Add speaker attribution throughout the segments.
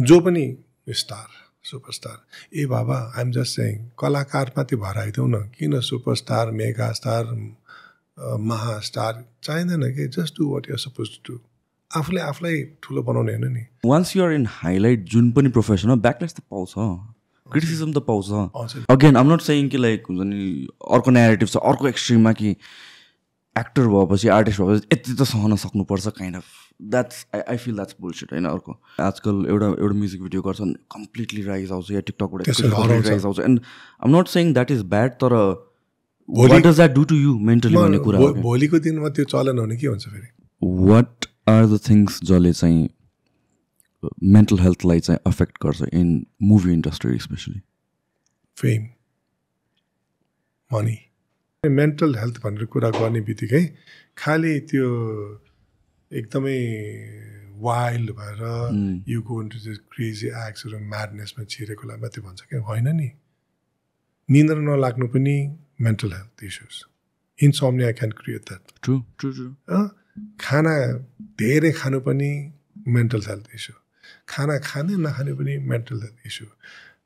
Speaker 1: जो पनि star superstar ए बाबा आइ एम जस्ट सेइङ कलाकार मात्रै भएर आइदेऊ न किन सुपरस्टार मेगा स्टार महास्टार चाहिँदैन कि just do what you are supposed to do आफूले आफूलाई ठुलो बनाउने होइन नि
Speaker 2: once you are in highlight जुन पनि प्रोफेसनमा ब्याकलेस त पाउँछ क्रिटिसिजम त पाउँछ अगेन आम नट सेइङ कि लाइक हुन्छ नि अर्को नेरेटिभ छ अर्को एक्सट्रिममा कि एक्टर भएपछि आर्टिस्ट भएपछि यति त सहन सक्नुपर्छ kind of that's I feel that's bullshit होइन अर्को आजकल एउटा म्युजिक भिडियो गर्छ कम्प्लिटली राइज आउँछ या टिकटकबाट राइज आउँछ and I'm not saying that is bad तर what does that do to you mentally भन्ने कुरा
Speaker 1: भोलिको दिनमा त्यो चलन हुने के हुन्छ फेरि
Speaker 2: वाट आर द थिङ्स जसले चाहिँ मेन्टल हेल्थलाई चाहिँ अफेक्ट गर्छ in movie industry specially
Speaker 1: fame money mental health भनेर कुरा गर्ने बित्तिकै खालि त्यो एकदमै वाइल्ड भएर you go into this crazy एक्ट्सहरू म्याडनेसमा छिरेकोलाई मात्रै भन्छ क्या होइन नि निन्द्रा नलाग्नु पनि mental health issues insomnia can create that
Speaker 2: true
Speaker 1: खाना धेरै खानु पनि मेन्टल हेल्थ इस्यु खाना खाने नखाने पनि मेन्टल हेल्थ इस्यु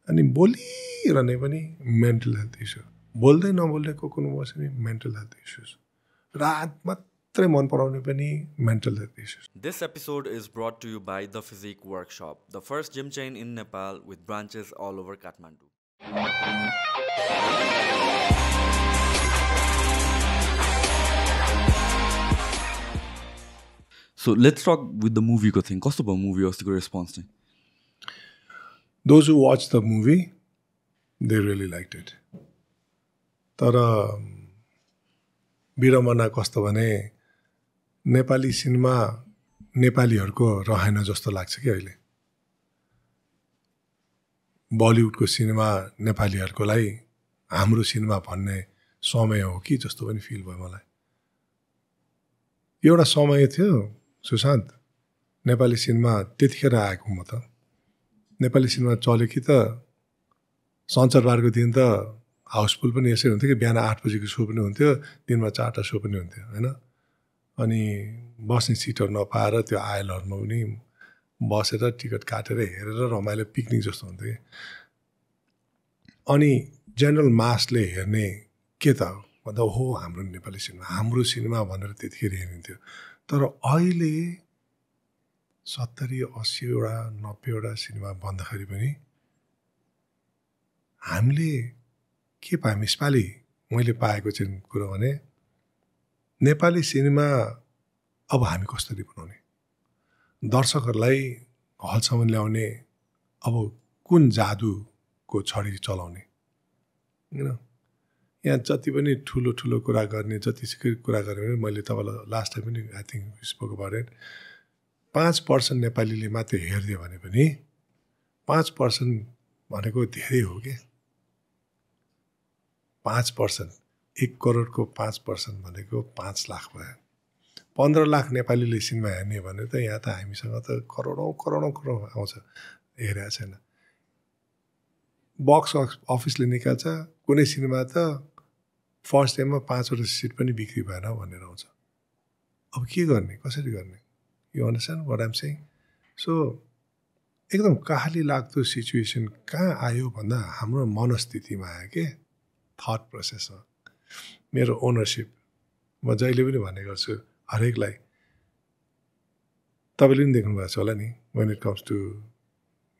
Speaker 1: अनि बोलिरहने पनि मेन्टल हेल्थ इस्यु बोल्दै नबोल्दै को बस्यो भने मेन्टल हेल्थ इस्युज रात मात्रै मन पराउने पनि mental health issues
Speaker 3: This episode is brought to you by The Physique Workshop, the first gym chain in Nepal with branches all over Kathmandu.
Speaker 2: So let's talk with the movie ko thing. Kasto bhayo movie अस्तिको response चाहिँ?
Speaker 1: Those who watched the movie, they really liked it. तर विडम्बना कस्तो भने Nepali cinema नेपालीहरूको रहेन जस्तो लाग्छ कि अहिले बलिउडको सिनेमा नेपालीहरूको लागि हाम्रो सिनेमा भन्ने समय हो कि जस्तो पनि फिल भयो मलाई एउटा समय थियो सुशान्त नेपाली सिनेमा त्यतिखेर आएको म त नेपाली सिनेमा चल्यो कि त शनिबारको दिन त हाउसफुल पनि यसै हुन्थ्यो कि बिहान 8 बजीको सो पनि हुन्थ्यो दिनमा 4टा सो पनि हुन्थ्यो होइन अनि बस्ने सिटहरू नपाएर त्यो आयलहरूमा पनि बसेर टिकट काटेर हेरेर रमाइलो पिकनिक जस्तो हुन्थ्यो कि अनि जेनरल मासले हेर्ने के त भन्दा हो हाम्रो सिनेमा भनेर त्यतिखेर हेरिन्थ्यो तर अहिले 70-80वटा 90वटा सिनेमा भन्दाखेरि पनि हामीले के पायौँ यसपालि मैले पाएको चाहिँ कुरो भने नेपाली सिनेमा अब हामी कसरी बनाउने दर्शकहरूलाई हलसम्म ल्याउने अब कुन जादुको छडी चलाउने हैन यहाँ जति पनि ठुलो ठुलो कुरा गर्ने जतिसुकै कुरा गर्ने भने मैले तपाईँलाई लास्ट टाइम पनि I think spoke about it 5% नेपालीले मात्रै हेरिदियो भने पनि 5% भनेको धेरै हो कि 5% 1 करोडको 5% भनेको 5 लाख भयो 15 लाख नेपालीले सिनेमा हेर्ने भने त यहाँ त हामीसँग त करोडौँ आउँछ हेरेको छैन बक्स अफिसले निकाल्छ कुनै सिनेमा त फर्स्ट डेमा 5वटा सिट पनि बिक्री भएन भनेर आउँछ अब के गर्ने कसरी गर्ने you understand what I am saying so एकदम कहाली लाग्दो सिचुएसन कहाँ आयो भन्दा हाम्रो मनस्थितिमा आयो के थट प्रोसेसमा मेरो ओनरसिप म जहिले पनि भन्ने गर्छु हरेकलाई तपाईँले पनि देख्नु भएको छ होला नि when it comes to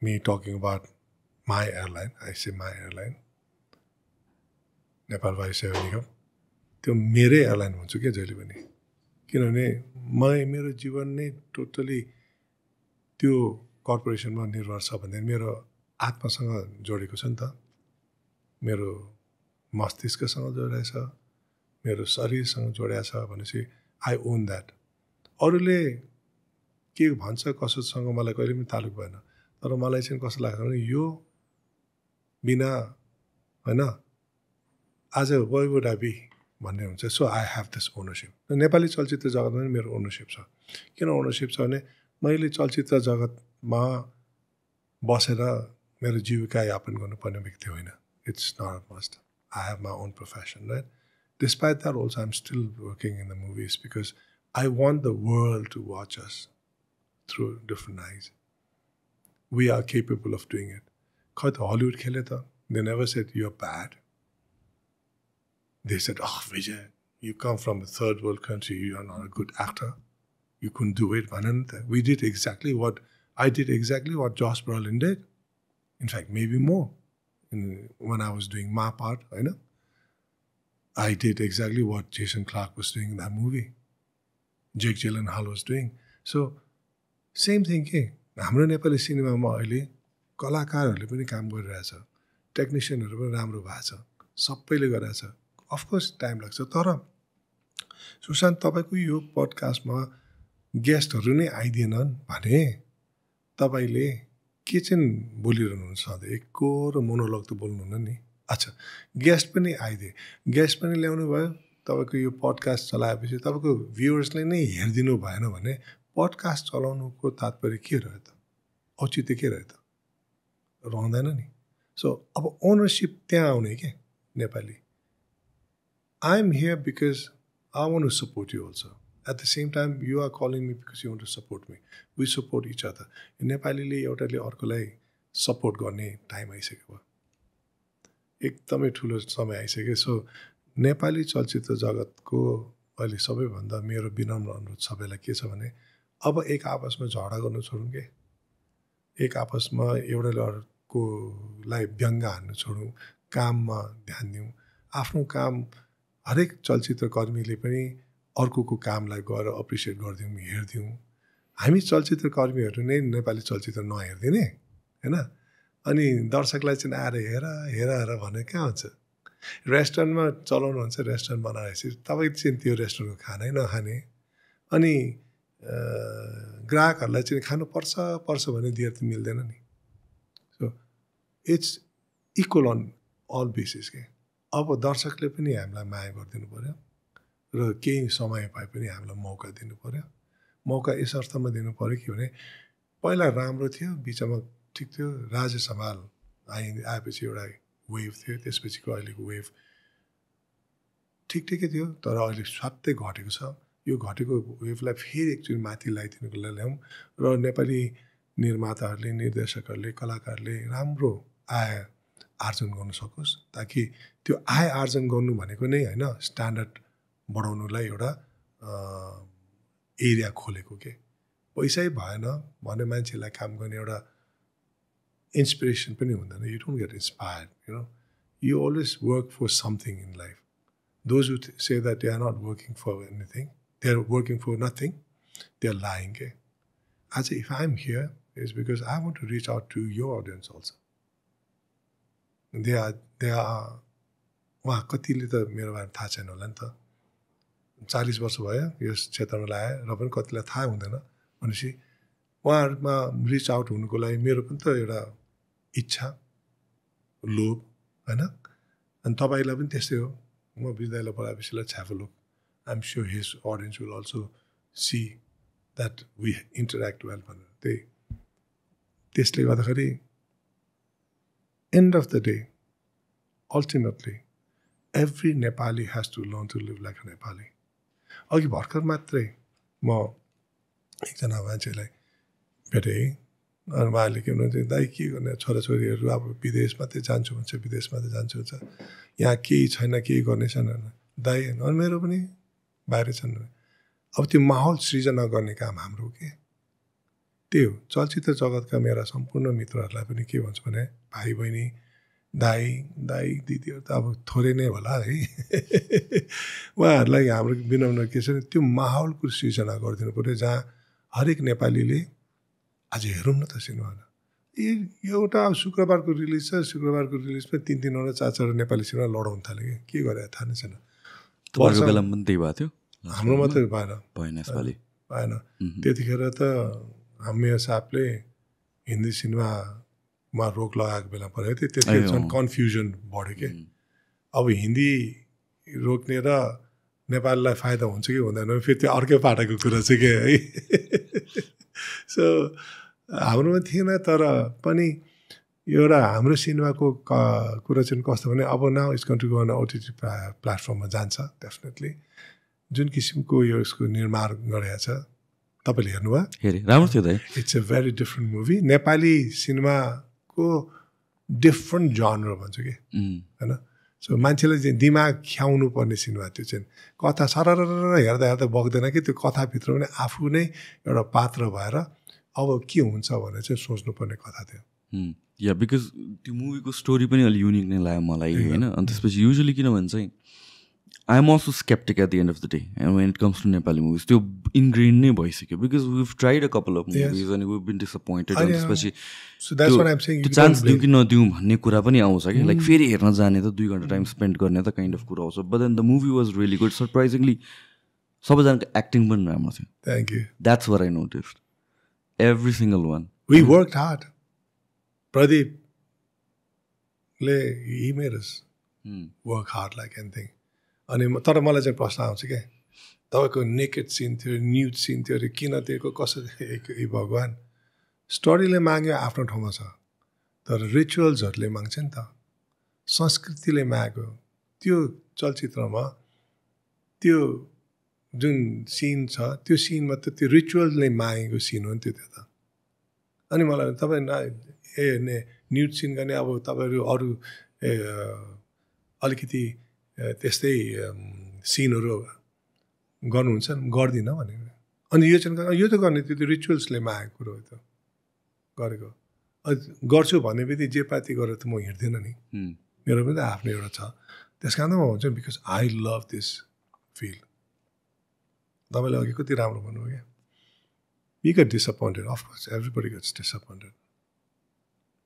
Speaker 1: me talking about my airline I say my airline Nepal वायु सेवा निगम त्यो मेरै एयरलाइन भन्छु क्या जहिले पनि किनभने मेरो जीवन नै टोटली त्यो कर्पोरेसनमा निर्भर छ भने मेरो आत्मासँग जोडेको छ नि त मेरो मस्तिष्कसँग जोडिएको छ मेरो शरीरसँग जोडिएको छ भनेपछि आई ओन द्याट अरूले के भन्छ कसोसँग मलाई कहिले पनि तालुक भएन तर मलाई चाहिँ कस्तो लाग्छ भने यो बिना होइन आज वाइ वुड आई बी भन्ने हुन्छ so I have this ownership Nepali चलचित्र जगतमा पनि मेरो ओनरसिप छ किन ओनरसिप छ भने मैले चलचित्र जगतमा बसेर मेरो जीविका यापन गर्नुपर्ने व्यक्ति होइन it's not must I have my own profession right despite that also I am still working in the movies because I want the world to watch us through different eyes we are capable of doing it. खै त Hollywood खेले त they never said you're bad. They said, oh, Vijay, you come from a third world country, you are not a good actor. You couldn't do it. We did exactly what, I did exactly what Josh Brolin did. In fact, maybe more. When I was doing my part, I did exactly what Jason Clarke was doing in that movie. Jake Gyllenhaal was doing. So, same thing के हाम्रो नेपाली सिनेमामा अहिले कलाकारहरूले पनि काम गरिरहेछ, टेक्निसियनहरू पनि राम्रो भएको छ, सबैले गरिरहेछ. अफकोर्स टाइम लाग्छ. तर सुशान्त तपाईँको यो पडकास्टमा गेस्टहरू नै आइदिएनन् भने तपाईँले के चाहिँ बोलिरहनुहुन्छ सधैँ? एकको र मोनोलग त बोल्नुहुन्न नि. अच्छा, गेस्ट पनि आइदिए, गेस्ट पनि ल्याउनु भयो. तपाईँको यो पडकास्ट चलाएपछि तपाईँको भ्युवर्सले नै हेरिदिनु भएन भने पडकास्ट चलाउनुको तात्पर्य के रह्यो त? औचित्य के रह्यो त? रहँदैन नि. सो अब ओनरसिप त्यहाँ आउने के Nepali. I am here because I want to support you also. At the same time, you are calling me because you want to support me. We support each other. नेपालीले एउटाले अर्कोलाई सपोर्ट गर्ने time आइसक्यो. एकदमै ठुलो समय आइसक्यो. सो नेपाली चलचित्र जगतको अहिले सबैभन्दा मेरो विनम्र अनुरोध सबैलाई के छ भने अब एक आपसमा झगडा गर्नु छोडौँ के. एक आपसमा एउटाले अर्कोलाई व्यङ्ग हान्नु छोडौँ, काममा ध्यान दिउँ. आफ्नो काम हरेक चलचित्रकर्मीले पनि अर्कोको कामलाई गएर अप्रिसिएट गरिदिउँ, हेरिदिउँ. हामी चलचित्रकर्मीहरू नै नेपाली चलचित्र नहेरिदिने होइन. अनि दर्शकलाई चाहिँ आएर हेर हेर हेर भने कहाँ हुन्छ? रेस्टुरेन्टमा चलाउनुहुन्छ, रेस्टुरेन्ट बनाएपछि तपाईँ चाहिँ त्यो रेस्टुरेन्टको खानै नखाने, अनि ग्राहकहरूलाई चाहिँ खानु पर्छ भने दिएर त मिल्दैन नि. So it's equal on all basis के. अब दर्शकले पनि हामीलाई माया गरिदिनु पऱ्यो र केही समय भए पनि हामीलाई मौका दिनु पऱ्यो. मौका यस अर्थमा दिनु पऱ्यो कि भने पहिला राम्रो थियो, बिचमा ठिक थियो, राजेश हमाल आएपछि एउटा वेभ थियो, त्यसपछिको अहिलेको वेभ ठिकै थियो. तर अहिले स्वात्तै घटेको छ. यो घटेको वेभलाई फेरि एकचोटि माथि ल्याइदिनुको लागि ल्याउँ र नेपाली निर्माताहरूले, निर्देशकहरूले, कलाकारले राम्रो आय आर्जन गर्न सकोस्, ताकि त्यो आय आर्जन गर्नु भनेको नै होइन स्ट्यान्डर्ड बढाउनुलाई एउटा एरिया खोलेको के. पैसै भएन भने मान्छेलाई काम गर्ने एउटा इन्सपिरेसन पनि हुँदैन. You don't get inspired, you always work for something in life. Those who say that they are not working for anything, they are working for nothing, they are lying. Okay? I say, if I'm here, it's because I want to reach out to your audience also. They are उहाँ कतिले त मेरो बारेमा थाहा छैन होला नि त. 40 वर्ष भयो यस क्षेत्रमा लाग्यो र पनि कतिलाई थाहा हुँदैन भनेपछि उहाँहरूमा रिच आउट हुनुको लागि मेरो पनि त एउटा इच्छा, लोभ होइन. अनि तपाईँलाई पनि त्यस्तै हो. म विद्यालय पढाएपछि let's have a look. I am sure his audience will also see that we interact well भनेर. त्यसले गर्दाखेरि end of the day ultimately every Nepali has to learn to live like a Nepali. अघि भर्खर मात्रै म एकजना मान्छेलाई भेटेँ. अनि उहाँले के भन्नुहुन्छ, दाइ के गर्ने, छोराछोरीहरू अब विदेश मात्रै जान्छु भन्छ, विदेश मात्रै जान्छु भन्छ, यहाँ केही छैन, केही गर्ने छैन. दाइ अनि मेरो पनि बाहिर छन्. अब त्यो माहौल सृजना गर्ने काम हाम्रो के. त्यही हो. चलचित्र जगतका मेरा सम्पूर्ण मित्रहरूलाई पनि के भन्छु भने भाइ बहिनी, दाई दिदीहरू त अब थोरै नै होला है. उहाँहरूलाई हाम्रो विनम्र के छ भने त्यो माहौलको सृजना गरिदिनु पऱ्यो जहाँ हरेक नेपालीले आज हेरौँ न त सिनेमा. एउटा अब शुक्रबारको रिलिज छ, शुक्रबारको रिलिजमा 3-3 4 नेपाली सिनेमा लडाउनु थाल्यो. के गरे थाहा नै छैन.
Speaker 2: बेलामा पनि त्यही भएको थियो.
Speaker 1: हाम्रो मात्रै भएन. त्यतिखेर त हाम्रो साहबले हिन्दी सिनेमामा रोक लगाएको बेला परेको थियो. त्यतिखेर झन् कन्फ्युजन बढ्यो के. अब हिन्दी रोक्ने र नेपाललाई फाइदा हुन्छ कि हुँदैन फेरि त्यो अर्कै पाटाको कुरा चाहिँ के है. सो हाम्रोमा थिएन. तर पनि एउटा हाम्रो सिनेमाको कुरा चाहिँ कस्तो भने अब now it's going to go on OTT प्लेटफर्ममा जान्छ डेफिनेटली. जुन किसिमको यो यसको निर्माण गरेको छ तपाईँले हेर्नुभयो
Speaker 2: हेरेँ राम्रो थियो दाइ
Speaker 1: it's a very different movie Nepali सिनेमाको डिफ्रेन्ट जनर भन्छु कि होइन सो मान्छेले चाहिँ दिमाग ख्याउनु पर्ने सिनेमा त्यो चाहिँ कथा सरर हेर्दा हेर्दा बग्दैन कि त्यो कथाभित्र पनि आफू नै एउटा पात्र भएर अब के हुन्छ भनेर चाहिँ सोच्नुपर्ने कथा थियो
Speaker 2: या बिकज त्यो मुभीको स्टोरी पनि अलिक युनिक नै लाग्यो मलाई होइन अनि त्यसपछि युजली किनभने चाहिँ I am also skeptic at the end of the day and when it comes to Nepali movies त्यो इन्ग्रेन नै भइसक्यो because we've tried a couple of movies अनि विभ बिन डिसअपोइन्टेड अनि त्यसपछि त्यो चान्स दिउँ कि नदिउँ भन्ने कुरा पनि आउँछ कि लाइक फेरि हेर्न जाने त 2 घन्टा टाइम स्पेन्ड गर्ने त काइन्ड अफ कुरा आउँछ but then the movie was really good surprisingly सबैजनाको एक्टिङ पनि राम्रो थियो
Speaker 1: thank you
Speaker 2: that's what I noticed every single one
Speaker 1: we work hard प्रदीपले he made us work hard like anything अनि तर मलाई चाहिँ प्रश्न आउँछ क्या तपाईँको नेकेड सिन थियो न्युड सिन थियो अरे किन दिएको कसरी भगवान् स्टोरीले माग्यो आफ्नो ठाउँमा छ तर रिचुअल्सहरूले माग्छ नि त संस्कृतिले माग्यो त्यो चलचित्रमा त्यो जुन सिन छ त्यो सिनमा त त्यो रिचुअल्सले मागेको सिन हो नि त्यो त अनि मलाई तपाईँ न्युड सिन गर्ने अब तपाईँहरू अरू अलिकति त्यस्तै सिनहरू गर्नुहुन्छ गर्दिनँ भने अनि यो चाहिँ यो त गर्ने त्यो रिचुअल्सले मागेको कुरो हो त्यो गरेको गर्छु भन्ने बित्तिकै जे पाति गरेर त म हिँड्दिनँ नि मेरो पनि त आफ्नो एउटा छ त्यस कारण म भन्छु because I love this feel तपाईँले अघि कति राम्रो भन्नुभयो क्या you get disappointed of course everybody gets disappointed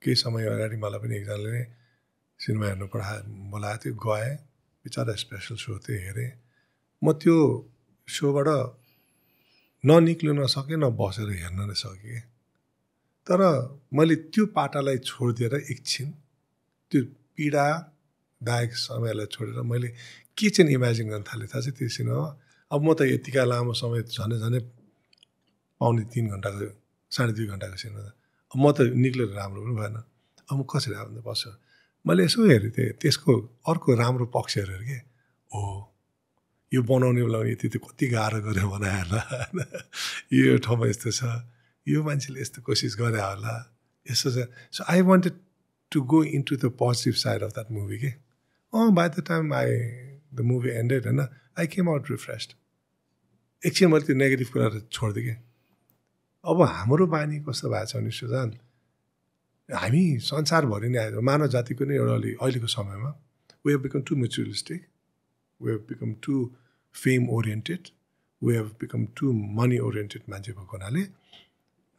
Speaker 1: केही समय अगाडि मलाई पनि एकजनाले सिनेमा हेर्नु बोलाएको थियो गएँ बिचरा स्पेसल सो थियो हेरेँ म त्यो सोबाट ननिक्लिन नसकेँ न बसेर हेर्न नै सकेँ तर मैले त्यो पाटालाई छोडिदिएर एकछिन त्यो पीडादायक समयलाई छोडेर मैले के चाहिँ इमेजिन गर्न थालेँ थाहा छ त्यो सिनेमामा अब म त यतिका लामो समय झनै 2.5 घन्टाको 2.5 घन्टाको सिनेमा अब म त निक्लेर राम्रो पनि भएन अब म कसरी आउँदा बस्छु मैले यसो हेरेँ थिएँ त्यसको अर्को राम्रो पक्ष हेरेर के हो यो बनाउने बेला यति त कति गाह्रो गऱ्यो बनायो होला यो ठाउँमा यस्तो छ यो मान्छेले यस्तो कोसिस गरे होला यस्तो छ so I wanted to go into the positive side of that movie के by the time the movie ended होइन आई केम आउट रिफ्रेस्ड एकछिन मैले त्यो नेगेटिभ कुराहरू छोडिदिएँ कि अब हाम्रो बानी कस्तो भएको छ भने सुजान हामी संसारभरि नै आयो मानव जातिको नै एउटा अहिलेको समयमा we have become too materialistic we have become too fame oriented we have become too money oriented मान्छे भएको हुनाले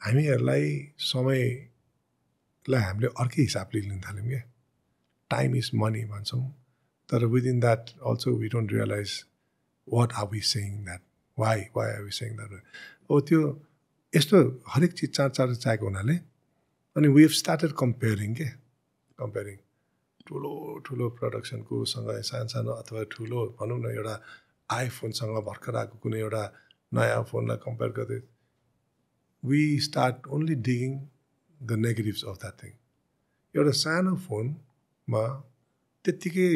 Speaker 1: हामीहरूलाई समयलाई हामीले अर्कै हिसाबले लिन थाल्यौँ क्या टाइम इज मनी भन्छौँ तर within that also we don't realize what are we saying that why are we saying that अब त्यो यस्तो हरेक चिज चाँडो चाहेको हुनाले अनि वी हेभ स्टार्टेड कम्पेयरिङ ठुलो प्रडक्सनको सँग सानो अथवा ठुलो भनौँ न एउटा आइफोनसँग भर्खर आएको कुनै एउटा नयाँ फोनलाई कम्पेयर गर्दै we start only digging the negatives of that thing एउटा सानो फोनमा त्यत्तिकै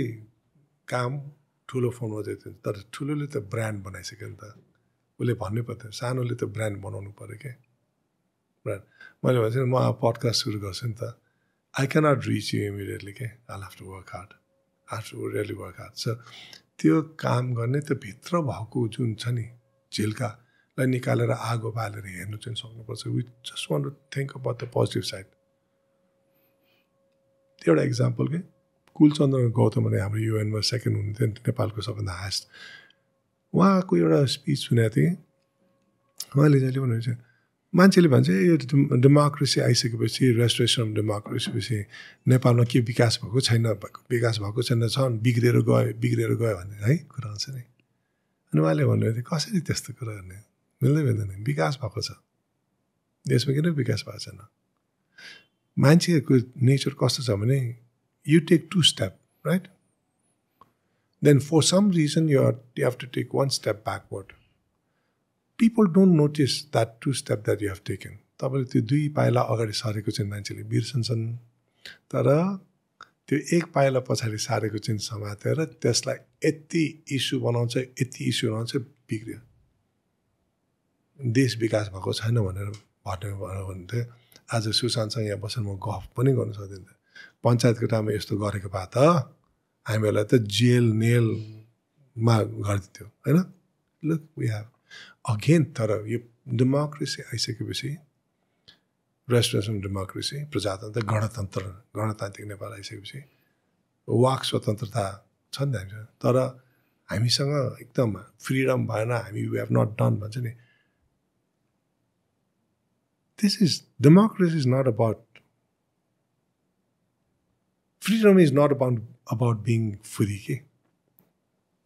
Speaker 1: काम ठुलो फोनमा दिएको तर ठुलोले त ब्रान्ड बनाइसक्यो नि त उसले भन्नै पर्दैन सानोले त ब्रान्ड बनाउनु पऱ्यो क्या ब्रान्ड मैले भन्छ नि म अब पडकास्ट सुरु गर्छु नि त I cannot reach you immediately के I have to work hard really work hard so त्यो काम गर्ने त भित्र भएको जुन छ नि झिल्कालाई निकालेर आगो बालेर हेर्नु चाहिँ सक्नुपर्छ we just want to think about the positive side एउटा इक्जाम्पल के कुलचन्द्र गौतम भने हाम्रो युएनमा सेकेन्ड हुनुहुन्थ्यो नेपालको सबभन्दा हाइस्ट उहाँको एउटा स्पिच सुनेको थिएँ उहाँले जहिले भन्नुहुन्छ मान्छेले भन्छ यो डेमोक्रेसी आइसकेपछि रेस्टोरेसन अफ डेमोक्रेसीपछि नेपालमा के विकास भएको छैन छन् बिग्रेर गयो भन्ने है कुरा आउँछ नि अनि उहाँले भन्नुभयो कसरी त्यस्तो कुरा गर्ने मिल्दैन विकास भएको छ देशमा किन विकास भएको छैन मान्छेहरूको नेचर कस्तो छ भने you take 2 step right then for some reason you have to take 1 step backward. People don't notice that 2 step that you have taken. तपाईँले त्यो 2 पाइला अगाडि सारेको चाहिँ मान्छेले बिर्सन्छन् तर त्यो 1 पाइला पछाडि सारेको चाहिँ समातेर त्यसलाई यति इस्यु बनाउँछ बिग्रियो देश विकास भएको छैन भनेर भन्यो भने चाहिँ आज सुशान्तसँग यहाँ बसेर म गफ पनि गर्न सक्दिनँ। पञ्चायतको टाइममा यस्तो गरेको भए त हामीहरूलाई त जेल नेलमा गरिदिन्थ्यो होइन। लुक वी हेभ अगेन, तर यो डेमोक्रेसी आइसकेपछि, रेस्टोरेसन डेमोक्रेसी, प्रजातन्त्र, गणतान्त्रिक नेपाल आइसकेपछि वाक स्वतन्त्रता छ नि हामीसँग, तर हामीसँग एकदम फ्रिडम भएन, हामी वी हेभ नट डन भन्छ नि। This is, democracy is not about, freedom is not about being free. Okay?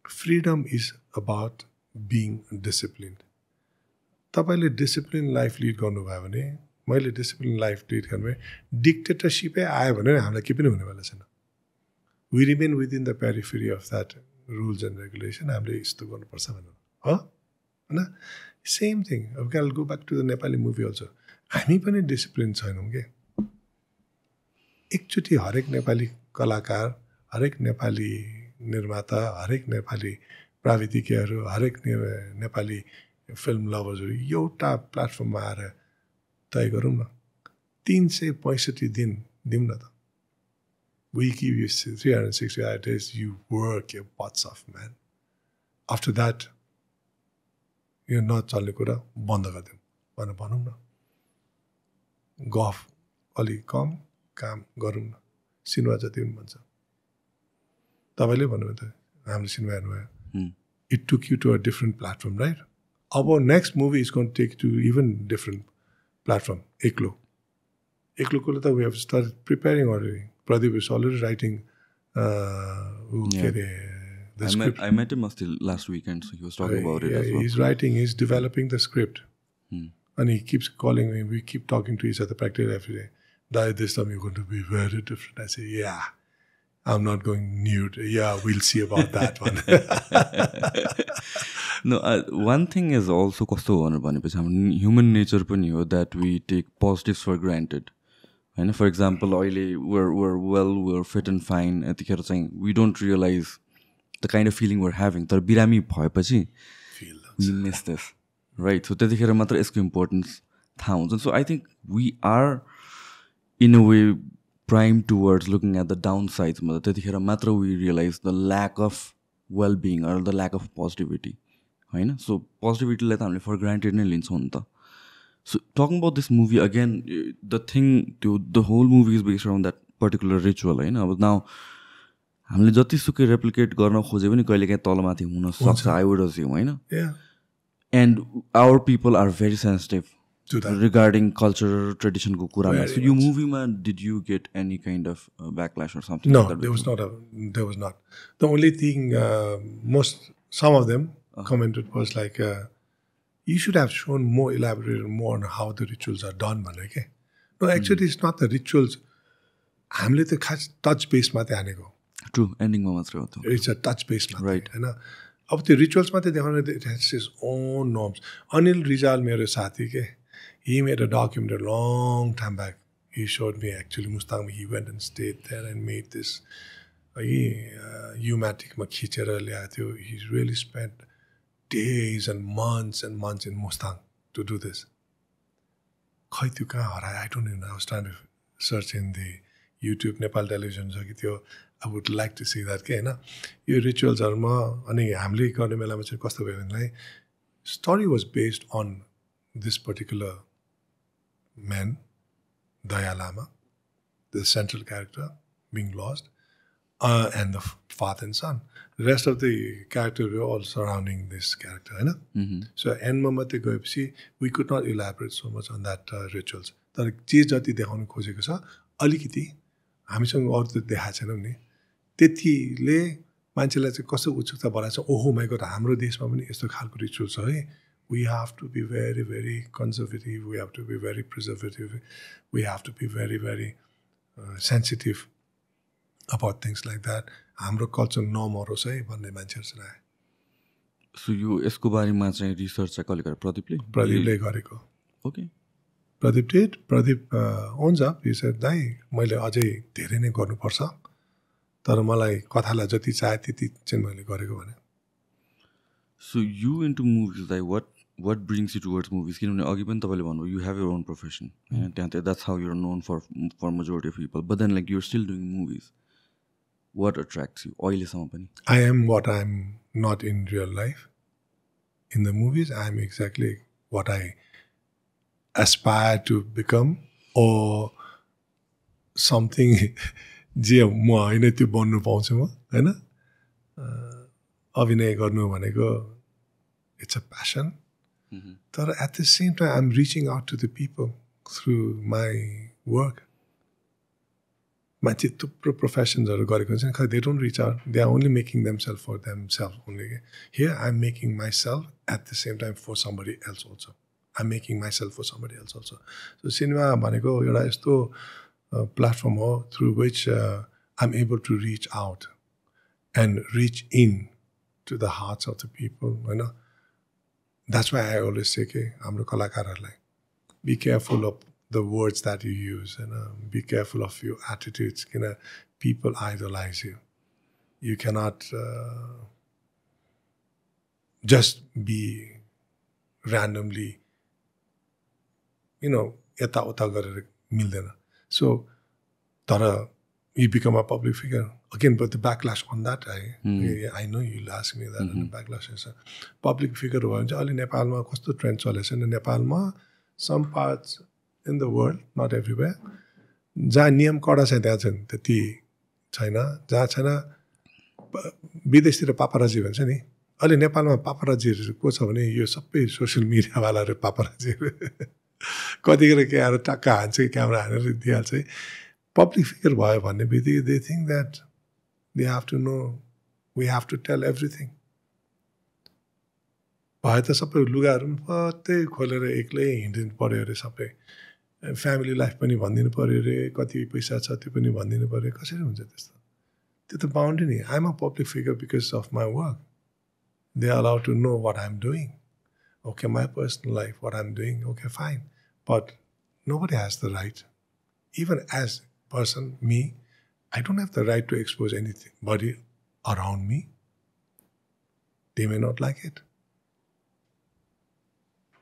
Speaker 1: Freedom is about being disciplined. तपाईले डिसिप्लिन लाइफ लिड गर्नुभयो भने, मैले डिसिप्लिन लाइफ लिड गर्नु भए, डिक्टेटरसिपै आयो भने हामीलाई केही पनि हुनेवाला छैन। We remain within the periphery of that rules and regulation. हामीले यस्तो गर्नुपर्छ भनेर हो होइन। सेम थिङ, अब I will go back to the Nepali movie also. हामी पनि डिसिप्लिन छैनौँ के। एकचोटि हरेक नेपाली कलाकार, हरेक नेपाली निर्माता, हरेक नेपाली प्राविधिकहरू, हरेक नेपाली फिल्म लभर्सहरू एउटा प्लेटफर्ममा आएर तय गरौँ न, 365 दिन दिउँ न त। We give you 365 days, you work your butts off, man. After that, यो नचल्ने कुरा बन्द गरिदिउँ भनेर भनौँ न। गफ अलिक कम, काम गरौँ न। सिनेमा जति पनि भन्छ, तपाईँले भन्नुभयो त हाम्रो सिनेमा हेर्नुभयो, it took you to a different platform, right? अब next movie is going to take to even different platform. एक्लोकोले त we have started preparing already. Pradeep is already writing the script.
Speaker 2: I met him last weekend, so he was talking about it as well.
Speaker 1: He's writing, he's developing the script. And he keeps calling me, we keep talking to each other practically every day. This time you're going to be very different. I say, yeah, I'm not going nude. Yeah, we'll see about that one.
Speaker 2: No, one thing is also human nature that we take positives for granted. And for example, we're fit and fine. We don't realize the kind of feeling we're having. We miss this, right? So that's the importance. So I think we are, in a way, primed towards looking at the downsides. We realize the lack of well-being or the lack of positivity. So positivity for granted. So talking about this movie again, the whole movie is based around that particular ritual. But now, हामीले जतिसुकै replicate गर्न खोजे पनि कहिलेकाहीँ तलमाथि हुन सक्छ, I would assume,
Speaker 1: Yeah.
Speaker 2: And our people are very sensitive regarding culture, tradition ko kurama. So your movie man, did you get any kind of backlash or something?
Speaker 1: No,
Speaker 2: like that?
Speaker 1: there was not. The only thing, some of them commented was like, you should have shown more, elaborated more on how the rituals are done. No, actually it's not the rituals. हामीले त खास touch base मात्रै हानेको।
Speaker 2: True, ending मा मात्रै हो त।
Speaker 1: It's a touch base मात्रै,
Speaker 2: right?
Speaker 1: हैन। अब त्यो रिचुअल्स मात्रै देखाउने, it has its own norms. Anil Rijal मेरो साथी के, he made a documentary long time back. He showed me actually Mustang. He went and stayed there and made this. U-matic मा खिचेर ल्याएको थियो. He really spent days and months in Mustang to do this. खै त्यो कहाँ हरायो? I don't know. I was trying to search in the YouTube Nepal television so कि I would like to see that के हैन यो रिचुअल्सहरुमा अनि हामीले गर्ने बेलामा चाहिँ कस्तो भयो भन्लाई story was based on this particular man Vijay Lama, the central character being lost, and the father and son. The rest of the characters were all surrounding this character, हैन? So end मा मात्रै गएपछि we could not elaborate so much on that rituals. तर जे जति देखाउन खोजेको छ अलिकति हामीसँग अरु त देखाएको छैन नि त्यतिले मान्छेलाई चाहिँ कस्तो उत्सुकता बढाउँछ ओहो माइ गॉड हाम्रो देशमा पनि यस्तो खालको रिचुअल छ है we have to be very very conservative, we have to be very preservative, we have to be very very sensitive about things like that. हाम्रो कल्चर नमरोस् है भन्ने मान्छेहरु छ।
Speaker 2: सो यो यसको बारेमा चाहिँ रिसर्च चाहिँ कसले गरे?
Speaker 1: प्रदीपले गरेको।
Speaker 2: ओके,
Speaker 1: प्रदीप हुन्छ यसो दाइ मैले अझै धेरै नै गर्नुपर्छ तर मलाई कथालाई जति चाहे त्यति चाहिँ मैले गरेको भने।
Speaker 2: सो यु इन्टु मुभिज दाइ what brings you towards movies? किनभने अघि पनि तपाईँले भन्नुभयो you have your own profession. होइन त्यहाँ that's how you're known for majority of people. But then like you're still doing movies. What attracts you? अहिलेसम्म पनि.
Speaker 1: I am what I'm not in real life. In the movies, I'm exactly what I aspire to become or something जे म होइन त्यो बन्नु पाउँछु म होइन अभिनय गर्नु भनेको it's a passion. तर at the same time, I'm reaching out to the people through my work. मान्छे थुप्रो प्रोफेसन्सहरू गरेको हुन्छ खै they don't reach out. They are only making themselves for themselves only. Here, I'm making myself at the same time for somebody else also. I'm making myself for somebody else also. So cinema भनेको एउटा यस्तो platform हो through which I'm able to reach out and reach in to the hearts of the people. You know? That's why I always say, okay, हाम्रो कलाकारहरूलाई be careful of the words that you use and be careful of your attitudes. People idolize you. You cannot just be randomly, यता उता गरेर मिल्दैन. So, tara, you become a public figure. Again, but the backlash on that, I know you'll ask me that, and the backlash is public figure. Ali Nepalma, kosto trend chaleछ नि नेपालमा some parts in the world, not everywhere, जहाँ नियम कडा छ त्यहाँ चाहिँ त्यति छैन. जहाँ छैन विदेशतिर पापाराजी भन्छ नि. अहिले नेपालमा पापाराजीहरू को छ भने यो सबै सोसियल मिडियावालाहरू पापाराजीहरू कतिखेर के आएर टक्का हान्छ कि क्यामेरा हानेर दिइहाल्छ. पब्लिक फिगर भयो भन्ने बित्तिकै they think that they have to know we have to tell everything. भयो त सबै लुगाहरू पनि पत्तै खोलेर एक्लै हिँडिदिनु पऱ्यो अरे. सबै फ्यामिली लाइफ पनि भनिदिनु पऱ्यो अरे. कति पैसा छ त्यो पनि भनिदिनु पऱ्यो. कसरी हुन्छ त्यस्तो? त्यो त बााउन्ड्री नि. I am a public figure because of my work. They are allowed to know what I am doing. Okay, my personal life, what I'm doing, okay, fine. But nobody has the right. Even as a person, me, I don't have the right to expose anybody around me. They may not like it.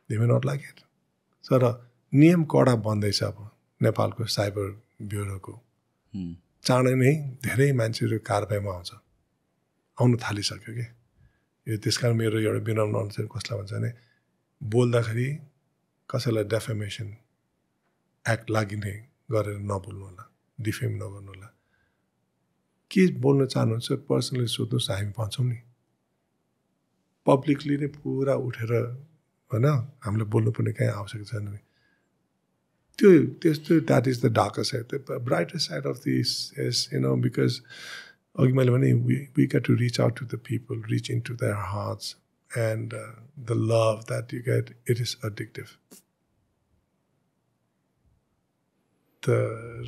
Speaker 1: They may not like it. So, नियम कडा बन्दैछ अब नेपालको cyber ब्युरोको. चाँडै नै धेरै मान्छेहरू कारबाहीमा आउनु थालिसक्यो कि. यो त्यस कारण मेरो एउटा विनम्र अनुसार कसलाई भन्छ भने बोल्दाखेरि कसैलाई डेफेमेसन एक्ट लागिने गरेर नबोल्नु होला, डिफेम नगर्नु होला. के बोल्न चाहनुहुन्छ पर्सनली सोध्नुहोस्, हामी भन्छौँ नि. पब्लिकली नै पुरा उठेर होइन हामीले बोल्नुपर्ने कहीँ आवश्यक छैन नि. त्यो त्यस्तो that is the darker side. The brighter side of this is because अघि मैले भने we get to reach out to the people, reach in to their hearts. And the love that you get, it is addictive. The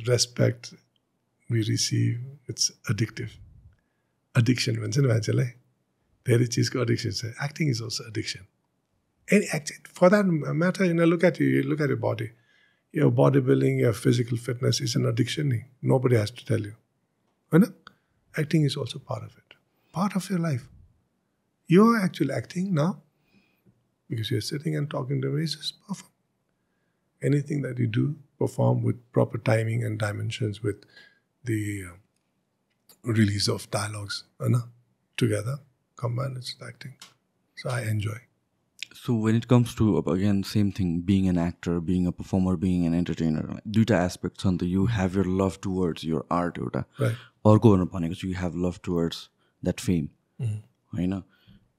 Speaker 1: respect we receive, it's addictive. Addiction, भन्छ नि मान्छेलाई धेरै चिजको addiction छ. Acting is also addiction. Any acting, for that matter, look at you, look at your body. Your bodybuilding, your physical fitness is an addiction. Nobody has to tell you. Acting is also part of it, part of your life. You're actually acting now because you're sitting and talking to me. It's just perform. Anything that you do, perform with proper timing and dimensions, with the release of dialogues together. Combine, it's acting. So I enjoy.
Speaker 2: So when it comes to, again, same thing, being an actor, being a performer, being an entertainer, duita aspects on you have your love towards your art.
Speaker 1: Right.
Speaker 2: Or go on because you have love towards that fame.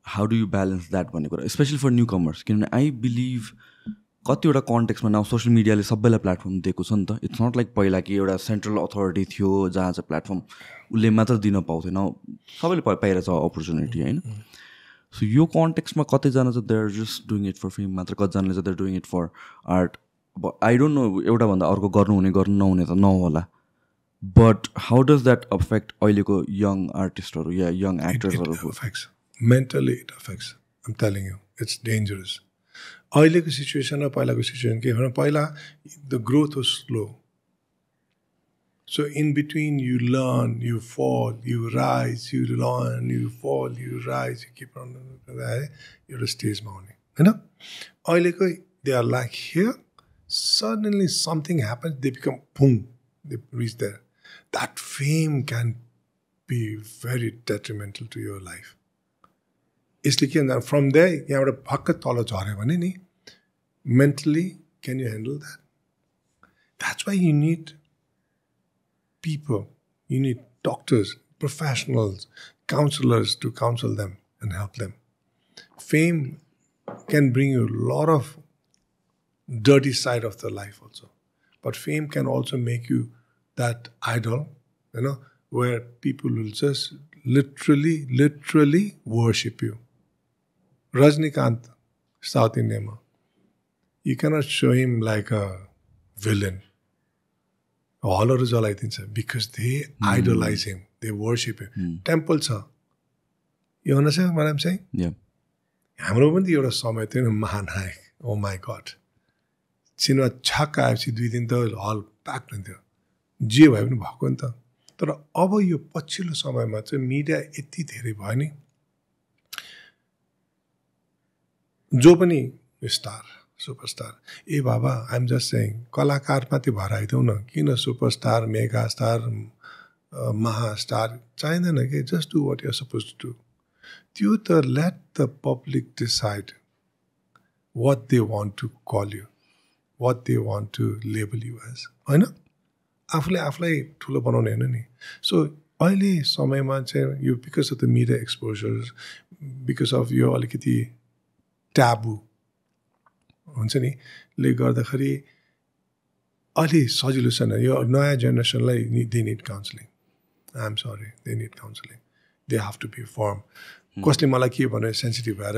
Speaker 2: How do you balance that भन्ने कुरा, especially for newcomers? किनभने I believe कतिवटा कन्टेक्समा now social मिडियाले सबैलाई platform दिएको छ नि त. इट्स नट लाइक पहिला कि एउटा सेन्ट्रल अथोरिटी थियो जहाँ चाहिँ प्लेटफर्म उसले मात्र दिन पाउँथेन, सबैले पाइरहेछ अपर्च्युनिटी होइन. सो यो कन्टेक्समा कतिजना चाहिँ they are just doing it for fame मात्र, कतिजनाले चाहिँ they are doing it for art. अब आई डोन्ट नो एउटाभन्दा अर्को गर्नुहुने गर्नु नहुने त नहोला. But how does that affect अहिलेको यङ आर्टिस्टहरू या यङ एक्टर्सहरू?
Speaker 1: Mentally it affects. I'm telling you, it's dangerous. अहिलेको सिचुएसन र पहिलाको सिचुएसन के भने पहिला the growth was slow. So in between you learn, you fall, you rise, you learn, you fall, you rise, you keep on एउटा स्टेजमा आउने होइन. अहिलेको they are like here, suddenly something happens, they become boom, they reach there. That fame can be very detrimental to your life. यसले के भन्दा from there यहाँबाट भक्क तल झऱ्यो भने नि mentally can you handle that? That's why you need people, you need doctors, professionals, counselors to counsel them and help them. Fame can bring you a lot of dirty side of the life also. But fame can also make you that idol, where people will just literally worship you. Rajnikant, South Indian, you cannot show him like a villain. All of I think so, because they idolize him, they worship him. Temple, sir. You understand what I'm saying?
Speaker 2: Yeah.
Speaker 1: हाम्रो पनि एउटा समय थियो नि महानायक. Oh my God. Cinema छक्क आएपछि 2 दिन त हल प्याक हुन्थ्यो. जे भए पनि भएको नि त. तर अब यो पछिल्लो समयमा चाहिँ मिडिया यति धेरै भयो नि. जो पनि स्टार, सुपरस्टार. ए बाबा, आई एम जस्ट सेइङ कलाकार मात्रै भएर आइदेऊ न. किन सुपरस्टार, मेगा स्टार, महास्टार चाहिँदैन के. Just do what you are supposed to do. त्यो त let the public decide what they want to call you, what they want to label you as. हैन? आफूले आफूलाई ठुलो बनाउने हैन नि. So अहिले समयमा चाहिँ you because of the media exposure, because of यो अलिकति taboo हुन्छ नि ले गर्दाखेरि अलि सजिलो छैन. यो नयाँ जेनेरेसनलाई they need counseling. I'm sorry, they need counseling. They have to be firm. कसले मलाई के भने सेन्सिटिभ भएर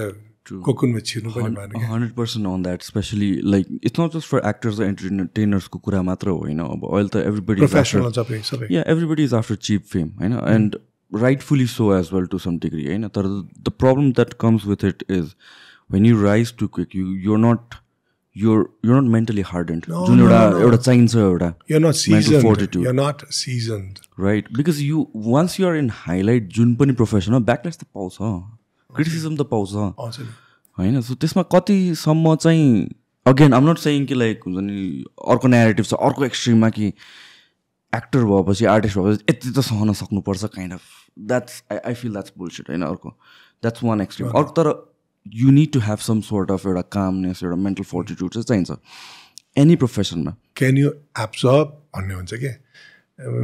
Speaker 1: कोकुनमा छिर्नु पनि भएन.
Speaker 2: 100% on that, especially like it's not just for actors or entertainers को कुरा मात्र होइन. अब अहिले त everybody is after, yeah, everybody is after cheap fame, होइन, and rightfully so as well to some degree, होइन. तर the problem that comes with it is when you rise too quick, you're not mentally hardened. जुन एउटा चाहिन्छ एउटा
Speaker 1: you're not seasoned,
Speaker 2: mental fortitude.
Speaker 1: You're not seasoned,
Speaker 2: right? Because once you are in highlight जुन पनि प्रोफेसनमा backlash त पाउँछ, criticism त पाउँछ होइन. सो त्यसमा कतिसम्म चाहिँ अगेन आइम नट सेइङ कि लाइक हुन्छ नि अर्को न्यारेटिभ छ अर्को एक्सट्रिममा कि एक्टर भएपछि आर्टिस्ट भएपछि यति त सहन सक्नुपर्छ kind of. That's I feel that's bullshit होइन. अर्को द्याट्स वान एक्सट्रिम. अर्को तर you need to have some sort of एउटा calmness, एउटा mental fortitude चाहिँ चाहिन्छ एनी प्रोफेसनमा.
Speaker 1: Can you absorb भन्ने हुन्छ के.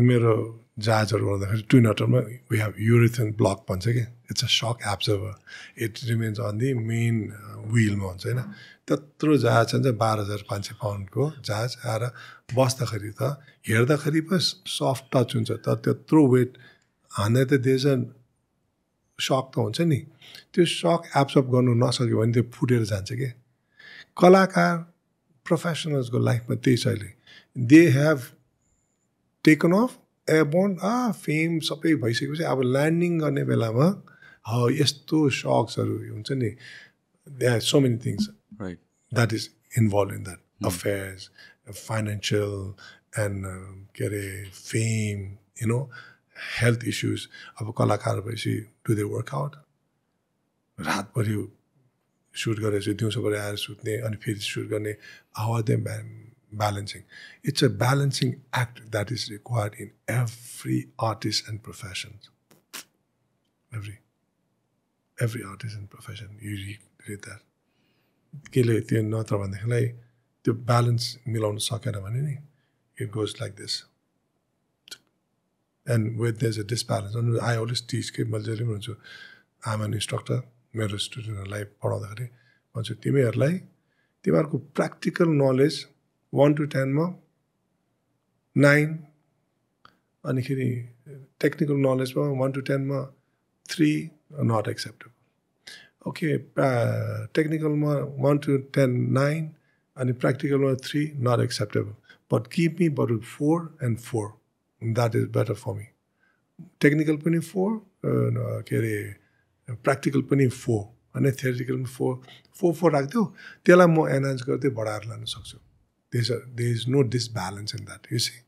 Speaker 1: मेरो जहाजहरू गर्दाखेरि twin अटरमा we have urethane block भन्छ के. It's a shock absorber. It remains on the main wheelमा हुन्छ होइन. त्यत्रो जहाज छ 12,500 पाउन्डको जहाज आएर बस्दाखेरि त हेर्दाखेरि पो सफ्ट टच हुन्छ. तर त्यत्रो वेट हान्दै त देश सक त हुन्छ नि. त्यो सक एब्सर्ब गर्नु नसक्यो भने त्यो फुटेर जान्छ कि. कलाकार प्रोफेसनल्सको लाइफमा त्यही छ अहिले. They have taken of airborne fame सबै भइसकेपछि अब ल्यान्डिङ गर्ने बेलामा यस्तो सक्सहरू हुन्छ नि. They are so many things
Speaker 2: right
Speaker 1: that is involve in that. Affairs, financial and के अरे fame, you know, health issues. अब कलाकार भएपछि डु दे वर्क आउट. रातभरि सुट गरेपछि दिउँसोभरि आएर सुत्ने अनि फेरि सुट गर्ने. How are they balancing? It's a balancing act that is required in every artist and profession. Every artist and profession, you read that. केले त्यो नत्र भन्देखिलाई त्यो ब्यालेन्स मिलाउन सकेन भने नि it goes like this. And when there's a disbalance, and I always teach कि मैले जहिले पनि भन्छु, I'm an instructor. मेरो स्टुडेन्टहरूलाई पढाउँदाखेरि भन्छु तिमीहरूको प्र्याक्टिकल नलेज 1 to 10 मा 9, अनिखेरि टेक्निकल नलेजमा 1 to 10 मा 3 not acceptable. Okay, टेक्निकलमा 1 to 10 9 अनि प्र्याक्टिकलमा 3 not acceptable. But keep me but 4 and 4. That is better for me. Technical पनि 4, के अरे प्र्याक्टिकल पनि 4 अनि थ्योरिटिकल पनि 4 राख्दियो. त्यसलाई म एनहान्स गर्दै बढाएर लान सक्छु. There is no disbalance in that, you see.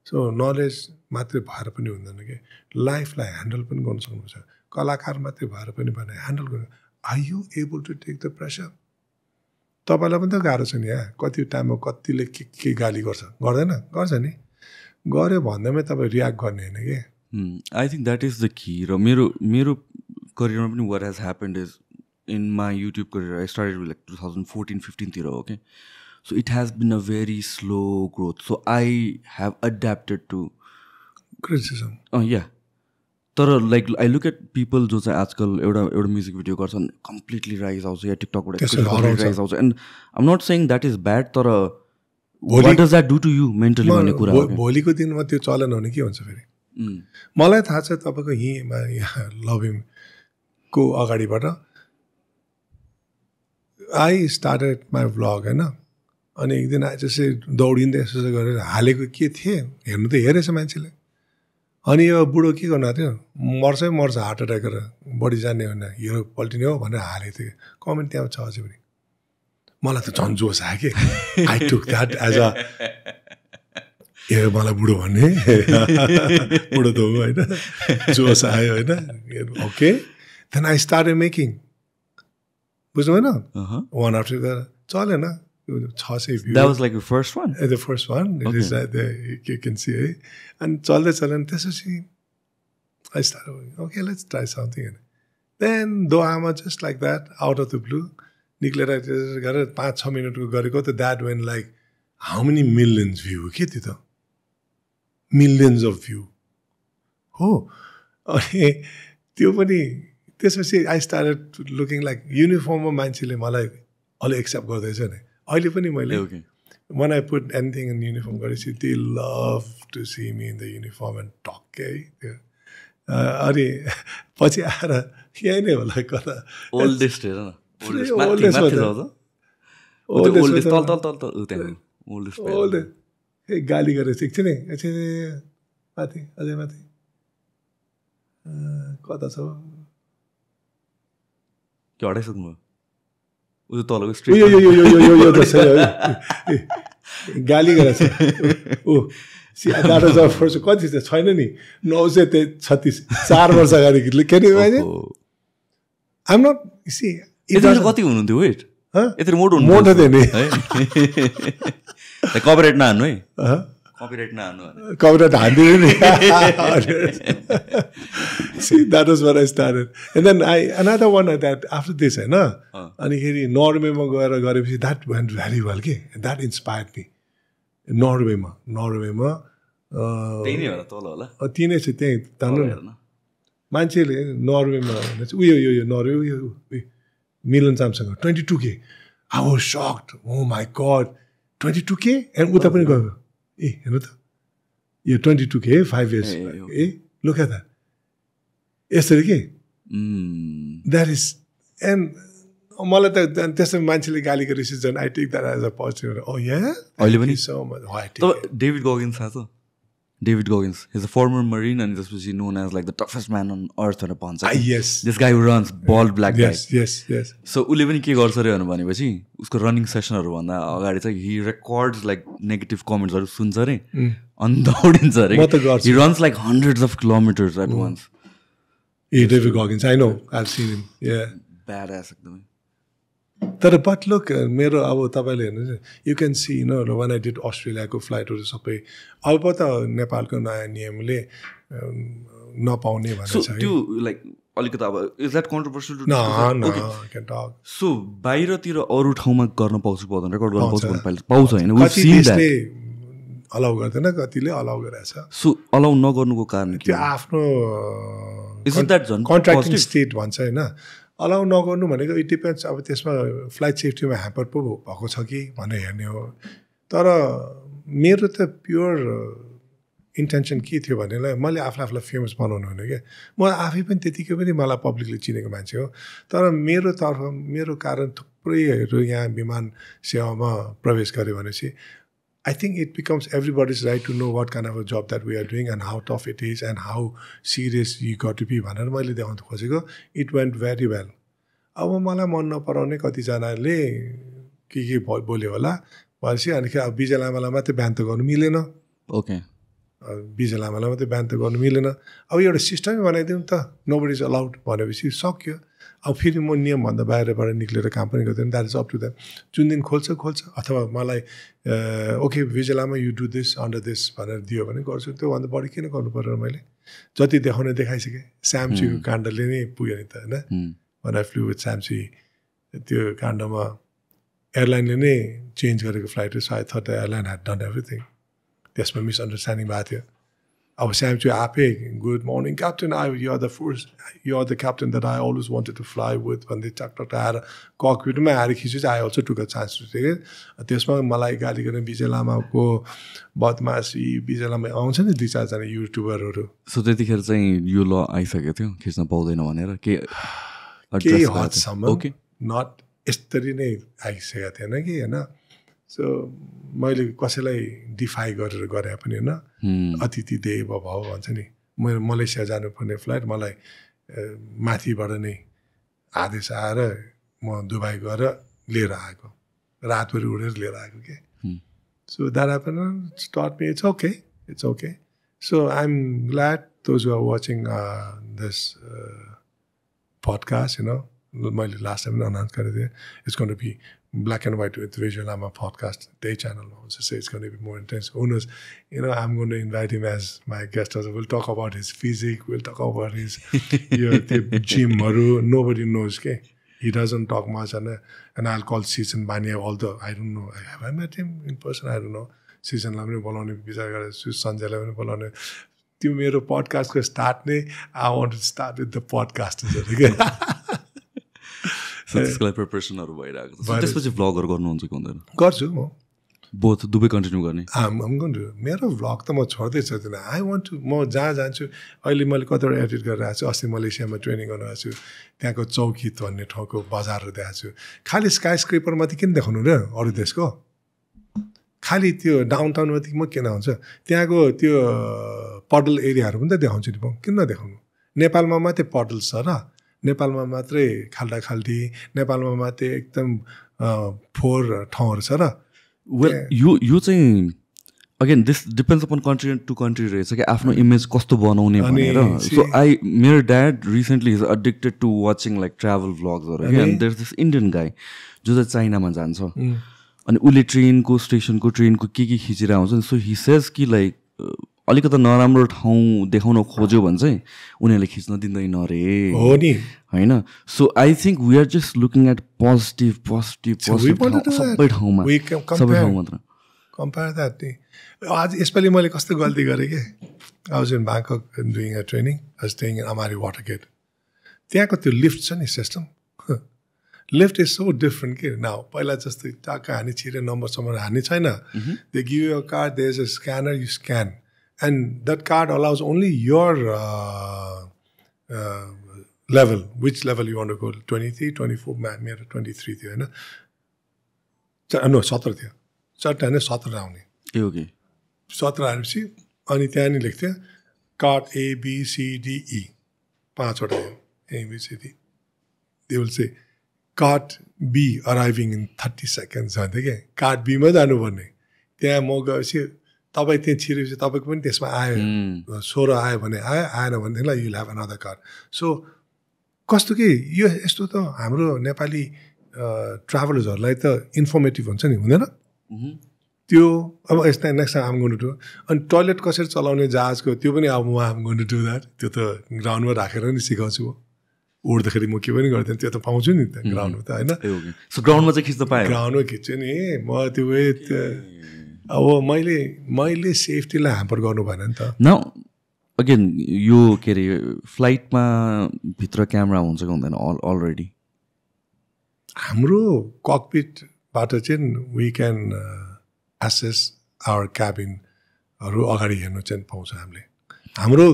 Speaker 1: So knowledge मात्रै भएर पनि हुँदैन कि. लाइफलाई ह्यान्डल पनि गर्न सक्नुहुन्छ. कलाकार मात्रै भएर पनि भने ह्यान्डल गर्नु. Are you able to take the pressure? तपाईँलाई पनि त गाह्रो छ नि यहाँ कति टाइममा कतिले के गाली गर्दैन गर्छ नि गऱ्यो भन्दैमै तपाईँ रियाक्ट गर्ने होइन कि
Speaker 2: I think that is the key र मेरो करियरमा पनि what has happened is in my YouTube career I started like 2014-15 हो okay so it has been a very slow growth so I have adapted to
Speaker 1: criticism
Speaker 2: या तर like I look at people जो चाहिँ आजकल एउटा music video गर्छन् completely rise आउँछ या टिकटकबाट राइज आउँछ and I'm not saying that is bad तर what does that do to you mentally भन्ने कुरा
Speaker 1: भोलिको दिनमा त्यो चलन हुने के हुन्छ फेरि मलाई थाहा छ तपाईँको यहाँ लभ हिमको अगाडिबाट आई स्टार्टेड माई भ्लग होइन अनि एक दिन त्यसै दौडिँदै यसो गरेर हालेको के थिएँ हेर्नु त हेरेछ मान्छेले अनि यो बुढो के गर्नु थियो मर्छ हार्ट एट्याक गरेर बढी जाने होइन हिरो पल्टिने हो भनेर हालेको थियो कमेन्ट त्यहाँ छ अझै पनि मलाई त झन् जोस आयो कि I took that as a a मलाई बुढो भन्ने बुढो त हो होइन जोस आयो होइन okay then I started making बुझ्नु भएन वान आफ्टर द चलेन 600 views.
Speaker 2: That was like your first one?
Speaker 1: The first one. It is there, you can see it. And चल्दै त्यसपछि I started, okay, let's try something. Then, though I'm just like that, out of the blue, निक्लेर गरेर 5-6 मिनटको गरेको त that went like, how many millions view? के थियो त? Millions of view. हो अनि त्यो पनि त्यसपछि I started looking like युनिफर्ममा मान्छेले मलाई अलि एक्सेप्ट गर्दैछ नि अहिले पनि मैले when I put anything in uniform गरेपछि they love to see me in the uniform and talk अनि पछि आएर यही नै होला कता
Speaker 2: ओल्डेस्ट हेर न
Speaker 1: गाली गरेर एकछिन माथि अझै माथि कता छ
Speaker 2: के हटाइसक्नु
Speaker 1: गाली गरेछ कति छैन नि 936 4 वर्ष अगाडि
Speaker 2: कति हुनुहुन्थ्यो वेट यत्रो मोटो
Speaker 1: थियो नि
Speaker 2: कपिराइट नहान्नु है
Speaker 1: कपिराइट हान्दिनु नि See, that was what I started. And then another one that after this, होइन अनिखेरि नर्वेमा गएर गरेपछि that went very well के that inspired me. नर्वेमा तिनै छ त्यहीँ तान्नु मान्छेले नर्वेमा उयो नर्वे उयो मिलन सामसँग 22K. I was shocked. Oh my God, 22K and उता पनि गयो ए हेर्नु त यो 22K 5 years A look at that. यसरी के द्याट इज एन्ड मलाई त त्यसमा मान्छेले गाली गरेपछि झन् I take that as a positive oh या
Speaker 2: अहिले पनि
Speaker 1: सो मच
Speaker 2: डेभिड गगिन्स थाहा छ David Goggins is a former marine अनि त्यसपछि known as like the toughest man on earth भनेर भन्छ this guy who runs bald black guy so उसले पनि के गर्छ अरे भनेपछि उसको रनिङ सेसनहरूभन्दा अगाडि चाहिँ हि रेकर्ड्स लाइक नेगेटिभ कमेन्ट्सहरू सुन्छ अरे अनि दौडिन्छ अरे he runs like hundreds of kilometers at once
Speaker 1: David Goggins, I know, I've seen him. Yeah.
Speaker 2: Badass एकदमै
Speaker 1: तर but look मेरो अब तपाईले हेर्नु you can see when I did अस्ट्रेलियाको फ्लाइटहरु सबै अब त नेपालको नयाँ नियमले नपाउने भनेछ
Speaker 2: सो त्यो लाइक अलिकति अब is that controversial to
Speaker 1: No, can talk.
Speaker 2: So बाहिरतिर अरु ठाउँमा गर्न पाउँछ पाउँदैन रेकर्ड गर्न पाउँछ हैन वी सीन दैट
Speaker 1: अलाउ गर्दैन कतिले अलाउ गरेछ
Speaker 2: सो अलाउ नगर्नुको कारण के
Speaker 1: त्यो आफ्नो कन्ट्र्याक्टिङ स्टेट भन्छ हैन अलाउ नगर्नु भनेको इट डिपेन्ड्स अब त्यसमा फ्लाइट सेफ्टीमा ह्याम्पर पो भएको छ कि भनेर हेर्ने हो तर मेरो त प्योर इन्टेन्सन के थियो भनेलाई मैले आफूलाई फेमस बनाउनु हुने क्या म आफै पनि त्यतिकै पनि मलाई पब्लिकले चिनेको मान्छे हो तर मेरो कारण थुप्रैहरू यहाँ विमान सेवामा प्रवेश गर्यो भनेपछि I think it becomes everybody's right to know what kind of a job that we are doing and how tough it is and how serious you got to be. भनेर मैले देखाउन खोजेको it went very well. अब मलाई मन नपराउने कतिजनाले के बोल्यो होला भनेपछि अनि अब विजय लामालाई मात्रै ब्यान त गर्नु मिलेन
Speaker 2: ओके
Speaker 1: विजय लामालाई मात्रै ब्यान त गर्नु मिलेन अब एउटा सिस्टमै बनाइदिउँ त नोबडी इज अलाउड भनेपछि सक्यो अब फेरि म नियमभन्दा बाहिरबाट निक्लेर काम पनि गर्दैन that is up to them जुन दिन खोल्छ अथवा मलाई okay Vijay Lama you do this under this भनेर दियो भने गर्छु त्योभन्दा बढी किन गर्नु पर्यो मैले जति देखाउने देखाइसकेँ स्यामसीको काण्डले नै पुग्यो नि त होइन when I flew with Samsi त्यो काण्डमा एयरलाइनले नै चेन्ज गरेको flight so I thought the airline had done everything त्यसमा मिसअन्डरस्ट्यान्डिङ भएको थियो अब स्यामसी आफै good morning captain you are the captain that I always wanted to fly with भन्दै टक आएर ककपिटमै आएर खिचेपछि I also took a chance to take त्यसमा मलाई गाली गर्ने विजय लामाको बदमासी विजय लामा आउँछ नि 2-4जना युट्युबरहरू
Speaker 2: सो त्यतिखेर चाहिँ यो ल आइसकेको थियो खिच्न पाउँदैन भनेर
Speaker 1: केही हदसम्म नट यसरी नै आइसकेको थिएन कि होइन सो मैले कसैलाई डिफाई गरेर गरे पनि होइन अतिथि देव भाव भन्छ नि म मलेसिया जानुपर्ने फ्लाइट मलाई माथिबाट नै आदेश आएर म दुबई गएर लिएर आएको रातभरि उडेर लिएर आएको के so that happened taught me it's okay so I am glad those who are watching this podcast, मैले लास्ट टाइम अनाउन्स गरेको थिएँ it's going to be black and white with Vijay Lama podcast त्यही च्यानलमा हुन्छ so it's going to be more intense who knows I am going to invite him as my guest will talk about his physique will talk about his यो त्यो जिमहरू no body knows के he doesn't talk much and I'll call Sushant Pradhan although I don't know have I met him in person I don't know Sushantलाई पनि बोलाउने विचार गरेको छु सञ्जयलाई पनि बोलाउने त्यो मेरो पडकास्टको स्टार्ट नै I want to start with the podcast
Speaker 2: त्यसको लागि प्रिपरेसनहरू भइरहेको छ त्यसपछि भ्लगहरू गर्नुहुन्छ कि हुँदैन
Speaker 1: गर्छु म
Speaker 2: बोथ दुवै कन्टिन्यू गर्ने
Speaker 1: मेरो भ्लग त म छोड्दै सक्दिनँ आई वान्ट टु म जहाँ जान्छु अहिले मैले कतिवटा एडिट गरेर आएको छु अस्ति मलेसियामा ट्रेनिङ गर्न आएको छु त्यहाँको चौकित भन्ने ठाउँको बजारहरू देखाएको छु खालि स्काई स्क्रेपर मात्रै किन देखाउनु र अरू देशको खालि त्यो डाउन टाउन मात्रै म किन हुन्छ त्यहाँको त्यो पडल एरियाहरू पनि त देखाउँछु नि म किन नदेखाउनु नेपालमा मात्रै पडल छ र नेपालमा मात्रै खाल्टा खाल्टी नेपालमा मात्रै एकदम फोहोर ठाउँहरू छ र
Speaker 2: वेल यो चाहिँ again this depends upon country to country रहेछ कि आफ्नो इमेज कस्तो बनाउने भनेर सो मेरो dad recently is addicted to watching like travel भ्लग्सहरू and there this Indian guy जो चाहिँ चाइनामा जान्छ अनि उसले ट्रेनको स्टेसनको ट्रेनको के खिचेर आउँछ सो हि सेज कि लाइक अलिकति नराम्रो ठाउँ देखाउन खोज्यो भने चाहिँ उनीहरूले खिच्न दिँदैन अरे
Speaker 1: हो नि
Speaker 2: होइन so I think we are just looking at positive सबै ठाउँमा मात्र
Speaker 1: कम्पेयर द्याट नि आज यसपालि मैले कस्तो गल्ती गरेँ कि I was in Bangkok doing a training I was staying in अमारी वाटर गेट त्यहाँको त्यो लिफ्ट छ नि system lift is so different के न पहिला जस्तै टाक्क हानी छिरे नम्बरसम्म हान्ने छैन they give you a card there is a scanner you scan and that card allows only your level, which level you want to go, 23, 24, मेरो 23 थियो होइन नो 17 थियो 4टा होइन 17 आउने
Speaker 2: ए ओके
Speaker 1: 17 आएपछि अनि त्यहाँ नि लेख्थ्यो card ABCDE 5वटा ABCD they will say card B arriving in 30 seconds भन्थ्यो क्या कार्ड B मा जानुपर्ने त्यहाँ म गएपछि तपाईँ त्यहाँ छिरेपछि तपाईँको पनि त्यसमा आयो 16 आयो भने आयो आएन भनेदेखिलाई you have another card so कस्तो कि यो यस्तो त हाम्रो नेपाली ट्राभलर्सहरूलाई त इन्फर्मेटिभ हुन्छ नि हुँदैन त्यो अब यस्तो नेक्स्ट टाइम आम गर्नु टु अनि टोइलेट कसरी चलाउने जहाजको त्यो पनि अब म आम गर्नु टु द्याट त्यो त ग्राउन्डमा राखेर नि सिकाउँछु उड्दाखेरि म के पनि गर्दैन त्यो त पाउँछु नि त ग्राउन्डमा त होइन
Speaker 2: सो ग्राउन्डमा चाहिँ खिच्न पाएँ
Speaker 1: ग्राउन्डमा खिच्छु नि म त्यो अब मैले सेफ्टीलाई ह्याम्पर गर्नु भएन नि त
Speaker 2: न अगेन यो के अरे फ्लाइटमा भित्र क्यामेरा हुन्छ कि हुँदैन अलरेडी
Speaker 1: हाम्रो ककपिटबाट चाहिँ वी क्यान एसेस आवर क्याबिनहरू अगाडि हेर्नु चाहिँ पाउँछ हामीले हाम्रो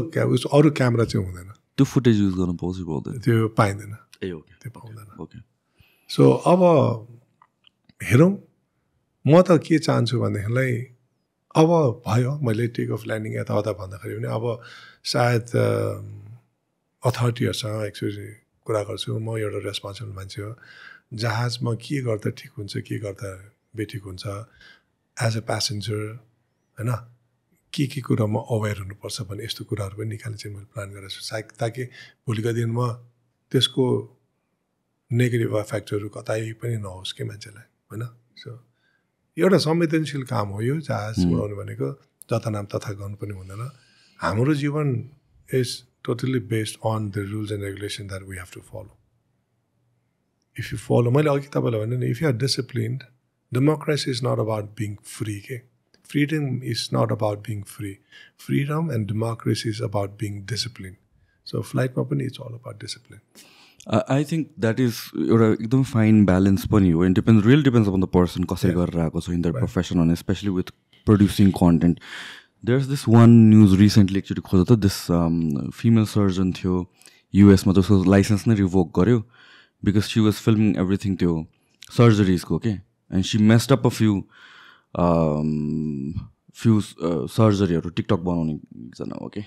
Speaker 1: अरू क्यामेरा चाहिँ हुँदैन
Speaker 2: त्यो फुटेज युज गर्नु पाउँछ पाउँदैन
Speaker 1: त्यो पाइँदैन
Speaker 2: ए ओके
Speaker 1: त्यो पाउँदैन
Speaker 2: ओके
Speaker 1: सो अब हेरौँ म त के चाहन्छु भनेदेखिलाई अब भयो मैले टेक अफ ल्यान्डिङ यताउता भन्दाखेरि पनि अब सायद अथोरिटीहरूसँग एक्चुअली कुरा गर्छु म एउटा रेस्पोन्सिबल मान्छे हो जहाजमा के गर्दा ठिक हुन्छ के गर्दा बेठिक हुन्छ एज अ प्यासेन्जर होइन के कुरामा अवेर हुनुपर्छ भने यस्तो कुराहरू पनि निकाल्ने चाहिँ मैले प्लान गरेको छु सायद ताकि भोलिको दिनमा त्यसको नेगेटिभ इफेक्टहरू कतै पनि नहोस् कि मान्छेलाई होइन सो एउटा संवेदनशील काम हो यो जहाज उडाउनु भनेको जता नाम तथा गर्नु पनि हुँदैन हाम्रो जीवन is totally based on the rules and regulation that we have to follow if you follow मैले अघि तपाईँलाई भने नि if you are disciplined democracy is not about being free के freedom is not about being free freedom and democracy is about being discipline so फ्लाइटमा पनि it's all about discipline
Speaker 2: I think that is एउटा एकदम fine balance पनि हो and real depends upon the person कसरी गरेर आएको छ इन दर प्रोफेसन अनि especially with producing content there is this one news recently एकचोटि खोज्दा त दिस फिमेल सर्जन थियो युएसमा जसको लाइसेन्स नै रिभोक गर्यो because she was filming everything त्यो सर्जरिजको के and she messed up a few सर्जरीहरू टिकटक बनाउने एकजना हो कि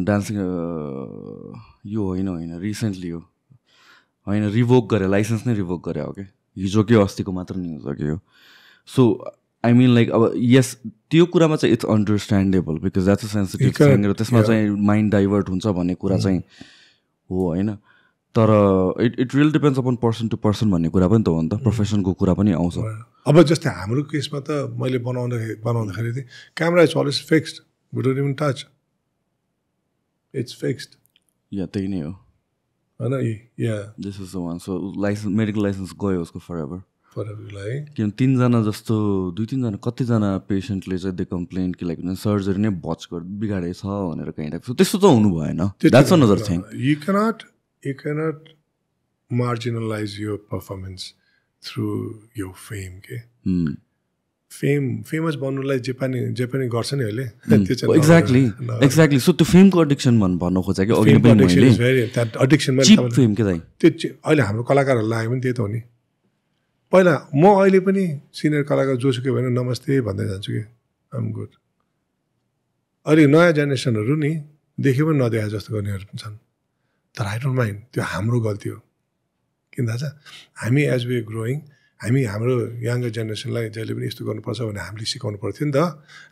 Speaker 2: डान्सिङ यो होइन रिसेन्टली हो होइन रिभोक गरे लाइसेन्स नै रिभोक गरे हो कि हिजो के अस्तिको मात्र न्युज हो कि यो सो आई मिन लाइक अब यस त्यो कुरामा चाहिँ it's understandable because that's a sensitive thing र त्यसमा चाहिँ माइन्ड डाइभर्ट हुन्छ भन्ने कुरा चाहिँ हो होइन तर it real depends upon person to person भन्ने कुरा पनि त हो नि त प्रोफेसनको कुरा पनि आउँछ
Speaker 1: अब जस्तै हाम्रो केसमा त मैले बनाउँदाखेरि चाहिँ camera is always fixed we don't even touch it's fixed
Speaker 2: या त्यही नै हो
Speaker 1: होइन या
Speaker 2: this is the one so licence medical licence गयो उसको फरएभर
Speaker 1: फरएभरलाई
Speaker 2: किन 3जना जस्तो 2-3जना कतिजना पेसेन्टले चाहिँ दे कम्प्लेन कि लाइक सर्जरी नै बच बिगाडेछ भनेर कहीँ सो त्यस्तो त हुनु भएन that's another thing
Speaker 1: you cannot marginalize your performance through यो फेम के फेमस बन्नुलाई जे पनि गर्छ नि अहिले त्यो चाहिँ
Speaker 2: एक्ज्याक्टली सो त्यो फेमको एडिक्सन भन्नु खोजेँ कि अघि पनि चिप फेम के दाइ
Speaker 1: त्यो अहिले हाम्रो कलाकारहरूलाई आयो पनि त्यही त हो नि पहिला म अहिले पनि सिनियर कलाकार जोसुकै भएन नमस्ते भन्दै जान्छु कि आइम गुड अहिले नयाँ जेनेरेसनहरू नि देखे पनि नदेखा जस्तो गर्नेहरू पनि छन् तर आई डोन्ट माइन्ड त्यो हाम्रो गल्ती हो किन थाहा छ हामी एज वे ग्रोइङ हाम्रो यङ्गर जेनेरेसनलाई जहिले पनि यस्तो गर्नुपर्छ भने हामीले सिकाउनु पर्थ्यो नि त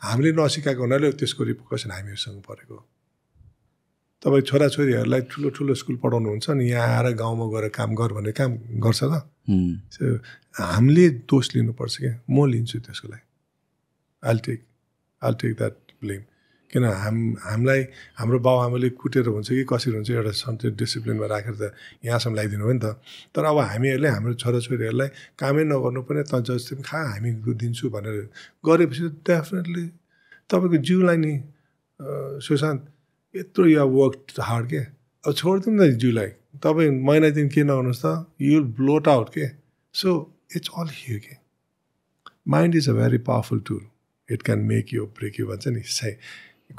Speaker 1: हामीले नसिकाएको हुनाले त्यसको रिपोर्कसन हामीहरूसँग परेको तपाईँ छोराछोरीहरूलाई ठुलो ठुलो स्कुल पढाउनुहुन्छ नि यहाँ आएर गाउँमा गएर काम गर भन्ने काम गर्छ त हामीले दोष लिनुपर्छ क्या म लिन्छु त्यसको लागि I'll take that blame किन हामीलाई हाम्रो बाबुआमाले कुटेर हुन्छ कि कसरी हुन्छ एउटा सन्चै डिसिप्लिनमा राखेर त यहाँसम्म ल्याइदिनु हो नि त तर अब हामीहरूले हाम्रो छोराछोरीहरूलाई कामै नगर्नु पनि त जस्तै पनि खा हामी दिन्छु भनेर गरेपछि डेफिनेटली तपाईँको जिउलाई नि सुशान्त यत्रो या वर्क हार्ड के अब छोडिदिउँ न जिउलाई तपाईँ महिना दिन के नगर्नुहोस् त यु ब्लोट आउट के सो इट्स अल हियर के mind is a very powerful tool it can make you break you भन्छ नि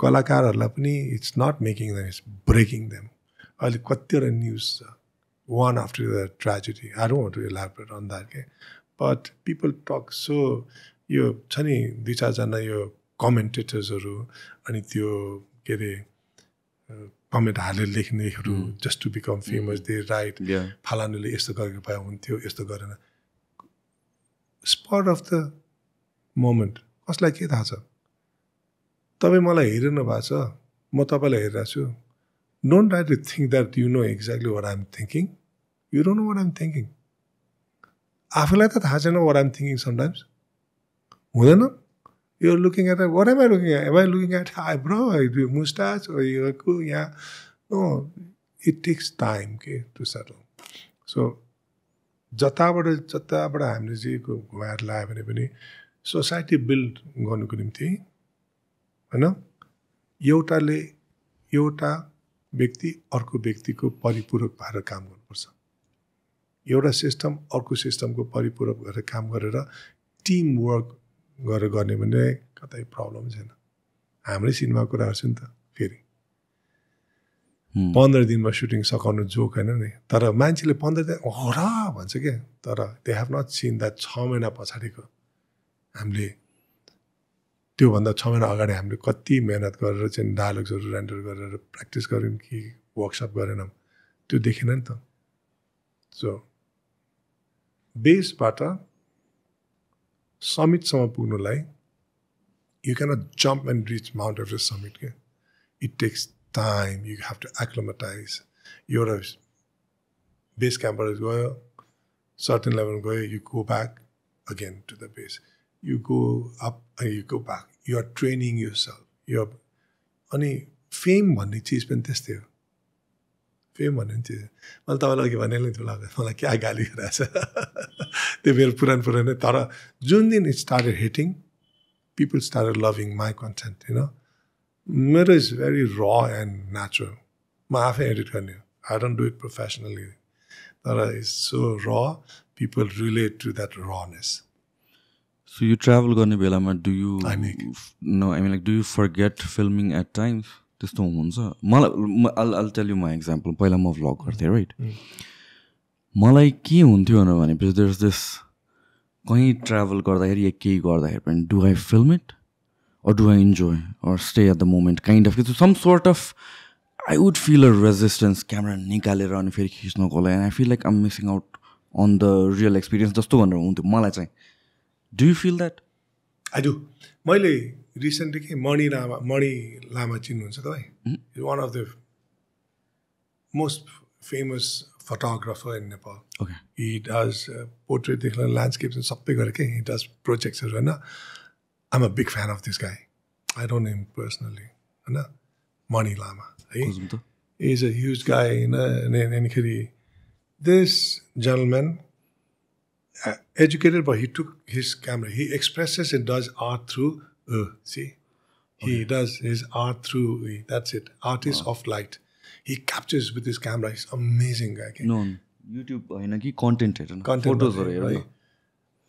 Speaker 1: कलाकारहरूलाई पनि it's not making them it's breaking them अहिले कतिवटा न्युज छ one after the tragedy I don't want to elaborate on that के but people talk so यो छ नि 2-4जना यो कमेन्टेटर्सहरू अनि त्यो के अरे कमेन्ट हालेर लेख्नेहरू just to become famous they write फलानुले यस्तो गरेको भए हुन्थ्यो यस्तो गरेन स्पट अफ द मोमेन्ट कसलाई के थाहा छ तपाईँ मलाई हेरिरहनु भएको छ म तपाईँलाई हेरिरहेको छु don't try to think that you know exactly what I'm thinking you don't know what I'm thinking आफूलाई त थाहा छैन वाट आइम थिङ्किङ समटाइम्स हुँदैन you looking at what am I looking at eyebrow moustache यहाँ no it takes time के to settle so जताबाट हामीले चाहिँ घुमाएर लायो भने पनि सोसाइटी बिल्ड गर्नुको निम्ति होइन एउटा व्यक्ति अर्को व्यक्तिको परिपूरक भएर काम गर्नुपर्छ एउटा सिस्टम अर्को सिस्टमको परिपूरक भएर काम गरेर टिम वर्क गरेर गर्ने भने कतै प्रब्लम छैन हाम्रै सिनेमाको कुरा गर्छु नि त फेरि 15 दिनमा सुटिङ सकाउनु जोक होइन नि तर मान्छेले 15 दिन हो र भन्छ क्या तर they have not seen that 6 महिना पछाडिको हामीले त्योभन्दा 6 महिना अगाडि हामीले कति मेहनत गरेर चाहिँ डायलग्सहरू रेन्डर गरेर प्र्याक्टिस गऱ्यौँ कि वर्कसप गरेनौँ त्यो देखेन नि त सो बेसबाट समिटसम्म पुग्नुलाई you cannot jump and reach Mount Everest summit के it takes time you have to acclimatise एउटा बेस क्याम्पबाट गयो सर्टेन लेभल गयो you go back again to the base you go up you go back you are training yourself you अनि fame भन्ने चिज पनि त्यस्तै हो फेम भन्ने चिज मैले तपाईँलाई अघि भने मलाई क्या गाली गरिरहेछ त्यो मेरो पुरानो तर जुन दिन it started hitting people started loving my content होइन मेरो is very raw and natural म आफै एडिट गर्ने I don't do it professionally तर it's so raw people relate to that rawness
Speaker 2: so you travel गर्ने बेलामा do you know I mean like do you forget filming at times त्यस्तो हुन्छ मलाई I'll tell you my example पहिला म vlog गर्थेँ right मलाई के हुन्थ्यो भनेपछि देयर इज दिस कहीँ ट्राभल गर्दाखेरि या केही गर्दाखेरि पनि do I film it or do I enjoy or stay at the moment kind of some sort of I would feel a resistance camera nikalera ani feri khichnako लागि and I feel like I'm missing out on the real experience जस्तो भनेर हुन्थ्यो मलाई चाहिँ do you feel that
Speaker 1: I do मैले recently के मणि लामा चिन्नुहुन्छ तपाईँ one of the most famous photographer in Nepal
Speaker 2: okay
Speaker 1: he does portrait देखि landscapes and सबै गरे के he does projects हैन I'm a big fan of this guy. I don't know him personally. Mani Lama. Right? He's a huge guy. And this gentleman, educated, but he took his camera. He expresses and does art through, see? He does his art through, that's it. Artist of light. He captures with his camera. He's an amazing guy. Okay?
Speaker 2: No, YouTube, content.
Speaker 1: Photos. Right?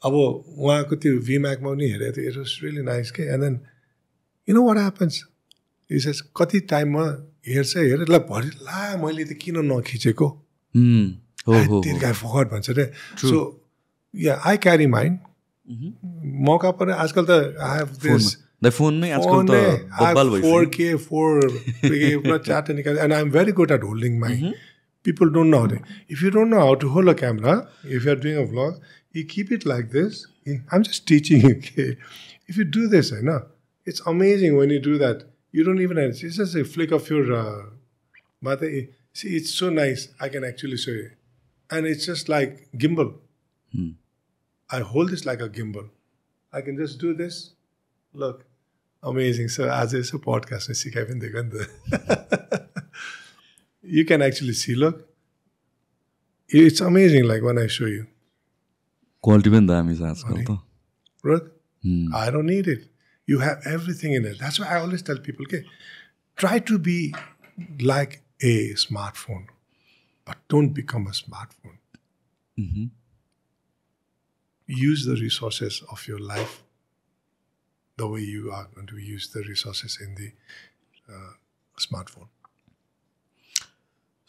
Speaker 1: अब उहाँको त्यो भिम्याकमा पनि हेरेको थिएँ it was really nice के and then you know what happens is कति टाइममा हेर्छ ल भरि ला मैले त किन नखिचेको त्यो गाई फकट भन्छ रे so yeah I carry mind मौका पर आजकल त आई हेभ दिस
Speaker 2: फोन नै आजकल त बब्बल भइसक्यो
Speaker 1: 4K च्याट निकाल्छ and I am very good at holding my people don't know how to. If you don't know how to hold a camera, if you're doing a vlog, you keep it like this. I'm just teaching you. Okay? If you do this, it's amazing when you do that. You don't even have, it's just a flick of your, see, it's so nice. I can actually show you. And it's just like gimbal. I hold this like a gimbal. I can just do this. Look, amazing. So as it's a podcast, you can actually see, look. It's amazing, like when I show you.
Speaker 2: Quality ben dami is aajkal to.
Speaker 1: Look, I don't need it. You have everything in it. That's why I always tell people, okay, try to be like a smartphone, but don't become a smartphone. Use the resources of your life the way you are going to use the resources in the smartphone.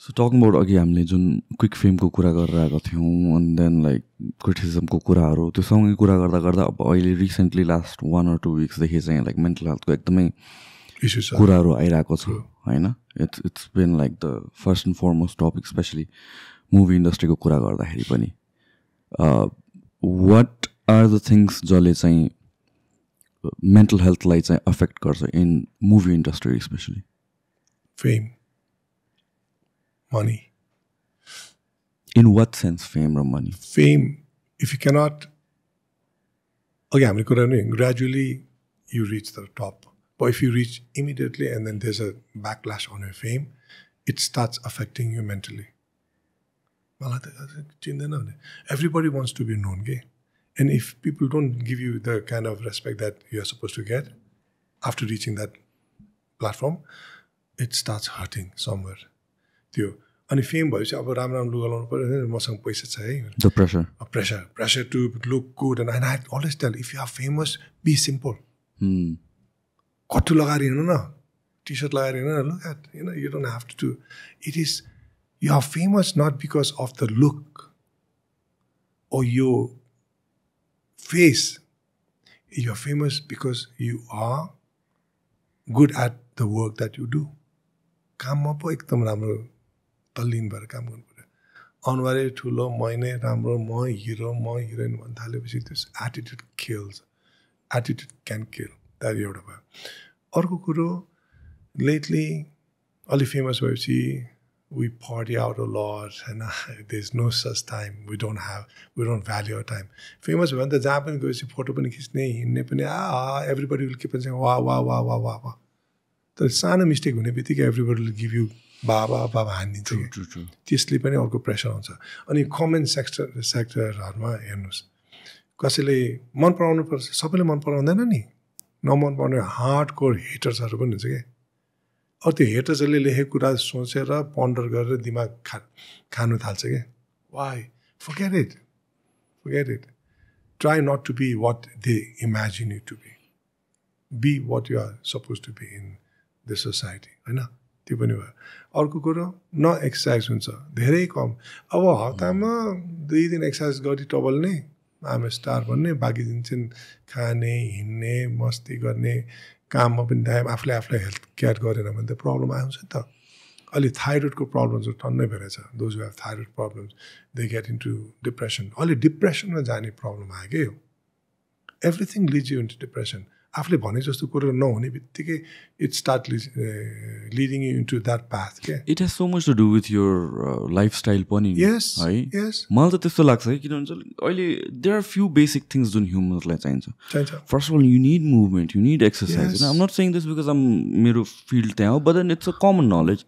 Speaker 2: So talking about अघि हामीले जुन quick फेमको कुरा गरेर आएको थियौँ and then like क्रिटिसिजमको कुराहरू त्यो सँगै कुरा गर्दा गर्दा अब अहिले रिसेन्टली लास्ट 1 or 2 विक्सदेखि चाहिँ लाइक मेन्टल हेल्थको एकदमै कुराहरू आइरहेको छ होइन it's been like the first and foremost topic especially movie इन्डस्ट्रीको कुरा गर्दाखेरि पनि वाट आर द थिङ्स जसले चाहिँ मेन्टल हेल्थलाई चाहिँ अफेक्ट गर्छ in movie industry specially
Speaker 1: fame money.
Speaker 2: In what sense fame or money?
Speaker 1: Fame, if you cannot, okay, gradually you reach the top. But if you reach immediately and then there's a backlash on your fame, it starts affecting you mentally. Everybody wants to be known, okay? And if people don't give you the kind of respect that you're supposed to get after reaching that platform, it starts hurting somewhere. अनि fame भएपछि अब राम्रो लुगा लाउनु पऱ्यो मसँग पैसा छ है pressure to look good and I always tell if you are famous be simple कट्टु लगाएर हिँड्नु न टी सर्ट लगाएर हिँड्नु न look at you don't have to it is you are famous not because of the look or your face you are famous because you are good at the work that you do काममा पो एकदम राम्रो तल्लीन भएर काम गर्नु पऱ्यो अनुहारै ठुलो मै नै राम्रो म हिरोइन भन्न थालेपछि त्यस attitude kills attitude can kill that एउटा भयो अर्को कुरो लेटली अलि फेमस भएपछि we party out a lot and there's no such time. We don't value our time. Famous भयो भने त जहाँ पनि गएपछि फोटो पनि खिच्ने हिँड्ने पनि everybody will keep on saying wow. तर सानो मिस्टेक हुने बित्तिकै everybody will give you बाबा हानिदिन्छ त्यसले पनि अर्को प्रेसर आउँछ अनि कमेन्ट सेक्टरहरुमा हेर्नुस् कसैले मन पराउनु पर्छ सबैले मन पराउँदैन नि नमन पर्ने हार्डकोर हेटर्सहरु पनि हुन्छ के अ त्यो हेटर्सहरुले लेखेको कुरा सोचेर पन्डर गरेर दिमाग खानु थाल्छ के why forget it try not to be what they imagine you to be what you are supposed to be in the society हैन त्यो पनि भयो अर्को कुरो न एक्सरसाइज हुन्छ धेरै कम अब हप्तामा 2 दिन एक्सरसाइज गरी टबल्ने आम स्टार भन्ने बाँकी दिन चाहिँ खाने हिँड्ने मस्ती गर्ने काममा पनि टाइम आफूले हेल्थ केयर गरेन भने त प्रब्लम आउँछ नि त अलि थाइरोइडको प्रब्लम्स टन्नै भइरहेछ those who have thyroid problems they get into depression अलि डिप्रेसनमा जाने प्रब्लम आयो के हो everything leads you into depression आफूले भने जस्तो कुरो नहुने बित्तिकै it start leading you into that path के
Speaker 2: it has so much to do with your lifestyle पनि है मलाई त त्यस्तो लाग्छ है किन हुन्छ अहिले there are few basic things जुन ह्युमन्सलाई चाहिन्छ first of all you need movement you need exercise I am not saying this because मेरो फिल्ड त्यहाँ हो but then it's a common knowledge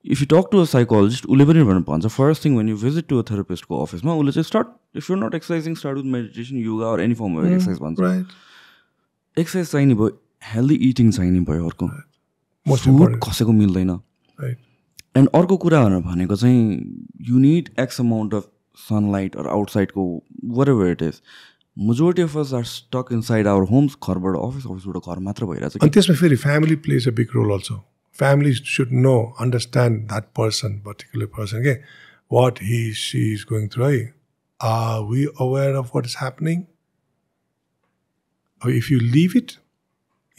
Speaker 2: if you talk to a psychologist उसले पनि भन्छ first thing when you visit to a थेरापिस्टको अफिसमा उसले चाहिँ start if you're not exercising start with meditation yoga or any form of exercise भन्छ exercise चाहिने भयो हेल्दी इटिङ चाहिने भयो अर्को फुड कसैको मिल्दैन एन्ड अर्को कुरा भनेको चाहिँ you need x amount of sunlight or आउटसाइडको whatever it is majority of us are stuck inside our homes घरबाट अफिसबाट घर मात्र भइरहेछ
Speaker 1: अनि त्यसमा फेरि family plays a big role also family should know understand that person particular person के what he she is going through है are we aware of what is happening if you leave it,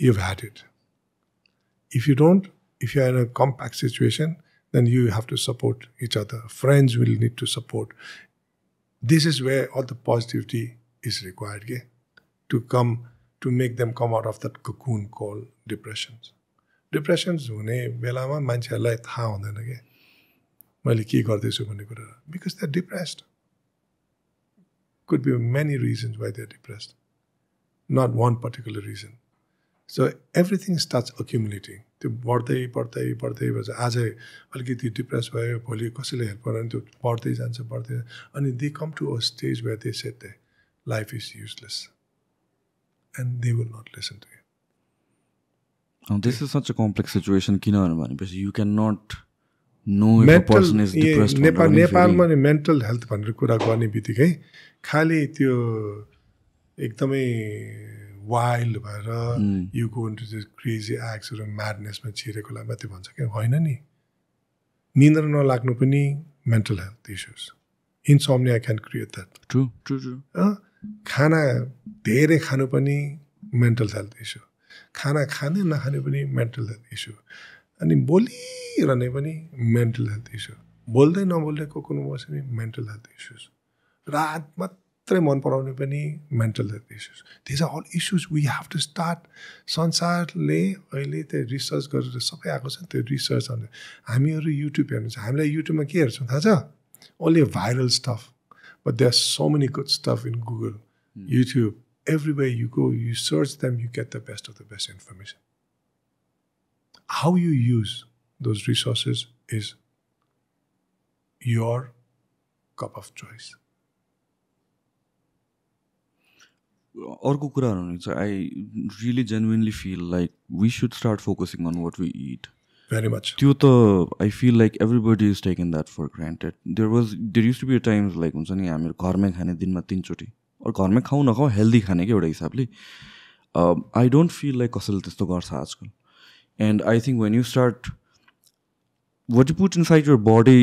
Speaker 1: you've had it. If you don't, if you're in a compact situation, then you have to support each other. Friends will need to support. This is where all the positivity is required, okay? To make them come out of that cocoon called depressions. Depressions हुने बेलामा मान्छेहरूलाई थाहा हुँदैन के मैले के गर्दैछु भन्ने कुरा because they're depressed. Could be many reasons why they're depressed. Not one particular reason. So everything starts accumulating. त्यो बढ्दै आज अलिकति डिप्रेस भयो भोलि कसैले हेल्प गरेन त्यो बढ्दै जान्छ अनि they come to a stage where they said that life is useless and they will not listen to you
Speaker 2: this is such a complex situation किनभने भनेपछि you can not know if a person is depressed
Speaker 1: नेपालमा नि mental health भनेर कुरा गर्ने बित्तिकै खालि त्यो एकदमै वाइल्ड भएर you go into this crazy एक्ट्सहरू म्याडनेसमा छिरेकोलाई मात्रै भन्छ क्या होइन नि निन्द्रा नलाग्नु पनि mental health issues insomnia can create that
Speaker 2: true
Speaker 1: खाना धेरै खानु पनि मेन्टल हेल्थ इस्यु खाना खाने नखाने पनि मेन्टल हेल्थ इस्यु अनि बोलिरहने पनि मेन्टल हेल्थ इस्यु बोल्दै नबोल्दै को बस्ने मेन्टल हेल्थ इस्युज रात मात्रै मन पराउने पनि mental health issues these are all issues we have to start संसारले अहिले त्यो रिसर्च गरेर सबै आएको छ त्यो रिसर्च हामीहरू युट्युब हेर्नु छ हामीलाई युट्युबमा के हेर्छौँ थाहा छ only viral stuff but there are so many good stuff in Google YouTube everywhere you go, you search them, you get the best of the best information. How you use those resources is your cup of choice.
Speaker 2: अर्को कुराहरू हुन्छ I really genuinely feel like we should start focusing on what we eat
Speaker 1: Very much.
Speaker 2: त्यो त I feel like everybody is taken that for granted there used to be a times like हुन्छ नि हामीहरू घरमै खाने दिनमा 3 चोटि और घरमै खाऊ नखाऊ हेल्दी खाने क्या एउटा हिसाबले आई डोन्ट फिल लाइक कसैले त्यस्तो गर्छ आजकल and I think when you start what you put inside your body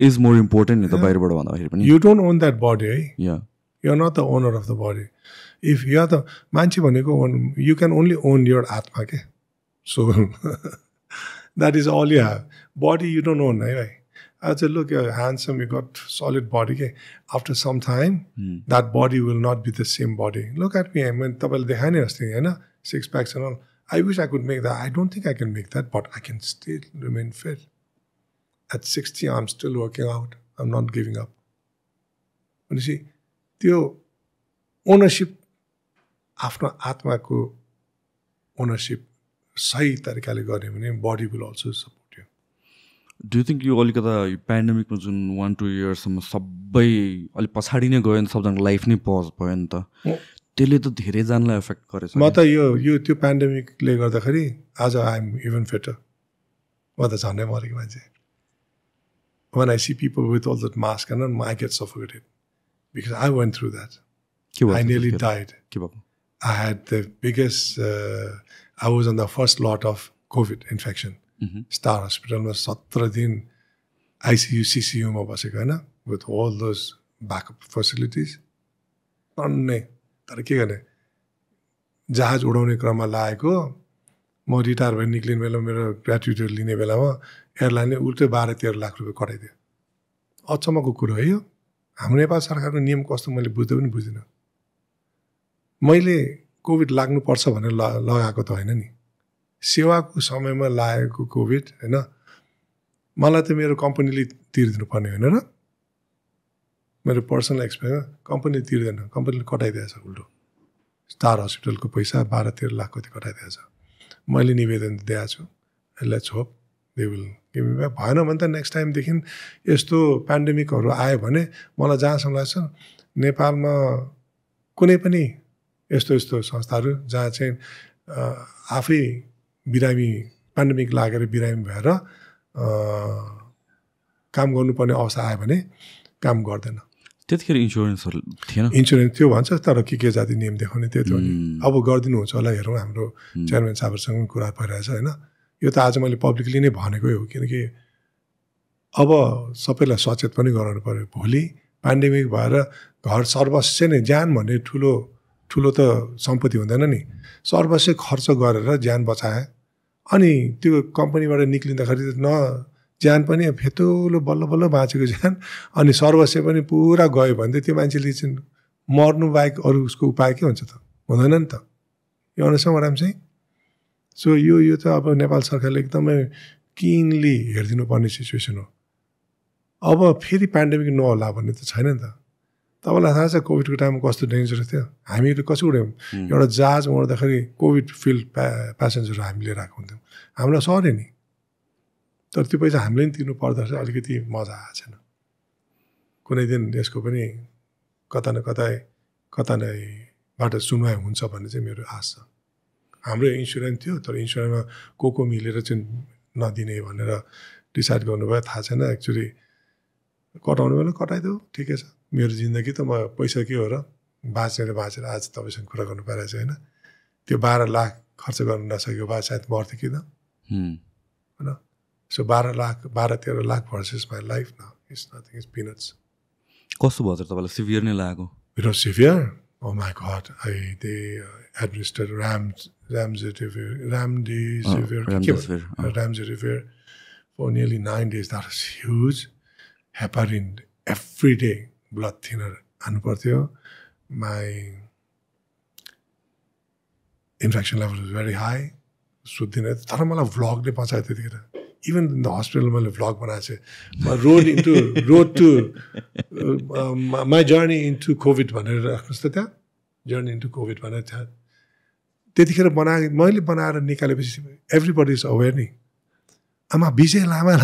Speaker 2: is more important नि त बाहिरबाट भन्दाखेरि पनि
Speaker 1: you don't own that body है
Speaker 2: या
Speaker 1: you are not the owner of the body if you are the मान्छे भनेको you can only own your आत्मा के so that is all you have body you don't own है भाइ look, you're handsome, you got solid body. Okay? After some time, that body will not be the same body. Look at me. I mean, six packs and all. I wish I could make that. I don't think I can make that, but I can still remain fit. at 60 I'm still working out, I'm not giving up. भनेपछि त्यो ownership आफ्नो आत्माको ownership सही तरिकाले गर्ने भने body will also support you.
Speaker 2: Do you think यो अलिकता पेन्डेमिकमा जुन 1-2 इयर्ससम्म सबै अलिक पछाडि नै गयो नि, सबजनाको लाइफ नै पज भयो नि त, त्यसले त धेरैजनालाई एफेक्ट गरेछ.
Speaker 1: म त यो त्यो पेन्डेमिकले गर्दाखेरि आज आई एम इभन फिटर. म त झन्डै मरेको मान्छे. When I see people with all that mask and I get suffocated because I went through that. I nearly died. I had the biggest, I was on the first lot of COVID infection. Star Hospital was 17 दिन ICU, CCU मा बसेको हैन, with all those backup facilities. अन्नै तर के गर्ने, जहाज उडाउने क्रममा लागेको, म रिटायर भएर निक्लिने बेला मेरो ग्र्याट्युटी लिने बेलामा एयरलाइनले उल्टै 12-13 लाख रुपियाँ कटाइदियो. अचम्मको कुरो है यो. हाम्रो नेपाल सरकारको नियम कस्तो मैले बुझ्दै पनि बुझिनँ. मैले कोभिड लाग्नुपर्छ भनेर लगाएको त होइन नि, सेवाको समयमा लागेको कोभिड होइन. मलाई त मेरो कम्पनीले तिर्दिनु पर्ने होइन र, मेरो पर्सनल एक्सपेन्स कम्पनीले तिर्दैन, कम्पनीले कटाइदिएछ उल्टो. स्टार हस्पिटलको पैसा 12-13 लाख कति कटाइदिएछ. मैले निवेदन दिएको छु, let's hope they will give me back. भएन भने त नेक्स्ट टाइमदेखि यस्तो पेन्डेमिकहरू आयो भने मलाई जहाँसम्म लाग्छ नेपालमा कुनै पनि यस्तो संस्थाहरू जहाँ चाहिँ आफै बिरामी पेन्डेमिक लागेर बिरामी भएर काम गर्नुपर्ने अवस्था आयो भने काम गर्दैन.
Speaker 2: त्यतिखेर इन्सुरेन्सहरू थिएन.
Speaker 1: इन्सुरेन्स थियो भन्छ तर के जाति नियम देखाउने त्यही त हो नि. अब गरिदिनुहुन्छ होला, हेरौँ. हाम्रो चेयरम्यान साहबहरूसँग पनि कुरा भइरहेछ होइन. यो त आज मैले पब्लिकली नै भनेकै हो, किनकि अब सबैलाई सचेत पनि गराउनु पऱ्यो. भोलि पेन्डेमिक भएर घर सर्वस्व नै, ज्यान भन्ने ठुलो त सम्पत्ति हुँदैन नि, सर्वस्व खर्च गरेर ज्यान बचाए अनि त्यो कम्पनीबाट निक्लिँदाखेरि न ज्यान पनि फेतोलो बल्ल बाँचेको ज्यान अनि सर्वस्व पनि पुरा गयो भने त त्यो मान्छेले चाहिँ मर्नु बाहेक अरू उसको उपाय के हुन्छ त, हुँदैन नि त. यो अनुसार चाहिँ सो यो त अब नेपाल सरकारले एकदमै किनली हेरिदिनु पर्ने सिचुएसन हो. अब फेरि पेन्डेमिक नहोला भन्ने त छैन नि त. तपाईँलाई थाहा छ कोभिडको टाइममा कस्तो डेन्जरस थियो. हामीहरू कसो उड्यौँ, एउटा जहाज उड्दाखेरि कोभिड फिल्ड प्यासेन्जर हामीले लिएर आएको हुन्थ्यौँ. हामीलाई सर्यो नि, तर त्यो पैसा हामीले पनि तिर्नु पर्दा चाहिँ अलिकति मजा आएको छैन. कुनै दिन यसको पनि कता न कतैबाट सुनवाई हुन्छ भन्ने चाहिँ मेरो आश छ. हाम्रो इन्सुरेन्स थियो तर इन्सुरेन्समा को मिलेर चाहिँ नदिने भनेर डिसाइड गर्नुभयो, थाहा छैन. एक्चुअली कटाउनु बेला कटाइदेऊ, ठिकै छ. मेरो जिन्दगी त म पैसा के हो र, बाँचेर आज तपाईँसँग कुरा गर्नु पाइरहेको छ होइन. त्यो 12 लाख खर्च गर्नु नसकेको भए सायद मर्थ्यो कि त होइन. So 12-13 lakh versus my life न, इट्स नथिङ, इट्स पिनट्स.
Speaker 2: कस्तो भयो त तपाईँलाई? सिभियर नै लागेको?
Speaker 1: It was severe. Oh my God! They administered Remdesivir for nearly 9 days. That was huge. Heparin every day. Blood thinner. My infection level was very high. Even in the hospital, I vlog my road to my journey into COVID. Journey into COVID. Everybody is aware. Vijay Lama,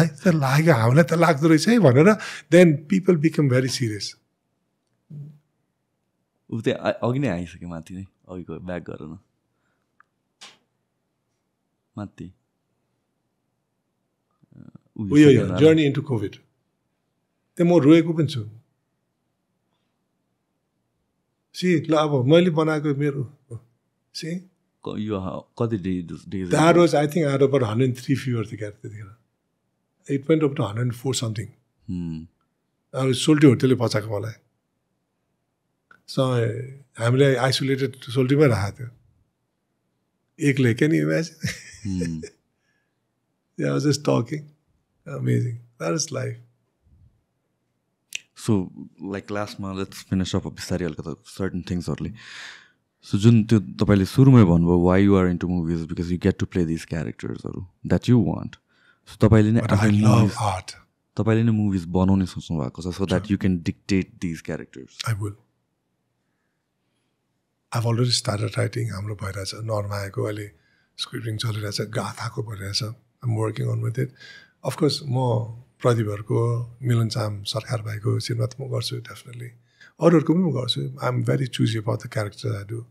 Speaker 1: then people become very serious. Journey into COVID. The more roe open soon. See, love, Mali Bonago Miru. See? That was, I think, I had about 103 fever to get there. It went up to 104 something. I was sold to Hotel Pachakamala. So I'm like isolated to Solti Marahata. Can you imagine? Yeah, I was just talking. Amazing. That is life.
Speaker 2: So, like last month, let's finish up with certain things only. So, why you are into movies? Because you get to play these characters that you want. So,
Speaker 1: but I love art.
Speaker 2: तपाईँले नै movies बनाउने सोच्नु भएको छ so that you can dictate these characters?
Speaker 1: I will. I've already started writing. हाम्रो भइरहेछ, नर्मा आएको अहिले स्क्रिप्टिङ चलिरहेछ, गाथाको भइरहेछ. I'm working on with it. Of course, म प्रदीपहरूको, मिलन चाम सरकार भाइको सिनेमा त म गर्छु डेफिनेटली. अरूहरूको पनि म गर्छु. I'm very choosy about the characters I do.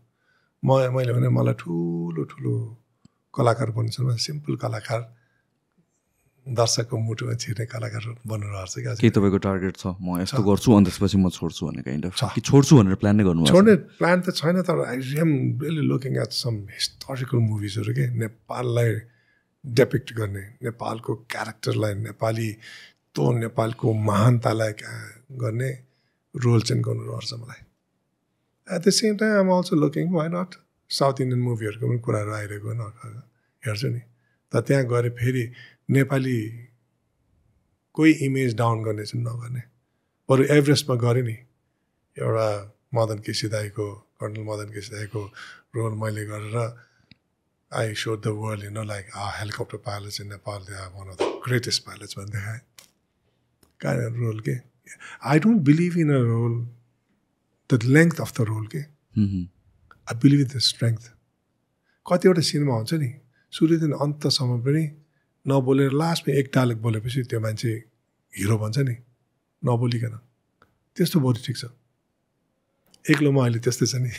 Speaker 1: मैले भने मलाई ठुलो ठुलो कलाकार बन्नु छ, सिम्पल कलाकार, दर्शकको मुटुमा छिर्ने कलाकार बन्नु रहेछ क्या.
Speaker 2: के तपाईँको टार्गेट छ म यस्तो गर्छु अनि त्यसपछि म छोड्छु भन्ने काइन्ड अफ, कि छोड्छु भनेर प्लान नै गर्नु?
Speaker 1: छोड्ने प्लान त छैन, तर I am really looking at some historical मुभिजहरू के, नेपाललाई डेपिक्ट गर्ने, नेपालको क्यारेक्टरलाई, नेपालको महानतालाई गर्ने रोल चाहिँ गर्नु रहेछ मलाई. At the same time I'm also looking, why not, south Indian मुभीहरूको पनि कुराहरू आइरहेको हेर्छु नि. त त्यहाँ गएर फेरि नेपाली कोही इमेज डाउन गर्ने चाहिँ नगर्ने. बरु एभरेस्टमा गऱ्यो नि, एउटा मदन केसी दाईको, कर्नल मदन केसी दाईको रोल मैले गरेर I show the world like helicopter pilots in Nepal, they are one of the greatest pilots भन्ने देखाएँ. काइन्ड रोल के. I don't believe in a role the length of the role के. I believe in the strength. कतिवटा cinema हुन्छ नि, सुरुदेखि अन्तसम्म पनि नबोलेर लास्टमा एक डायलग बोलेपछि त्यो मान्छे हिरो भन्छ नि, नबोलिकन. त्यस्तो बरु ठिक छ. एक्लोमा अहिले त्यस्तै छ नि.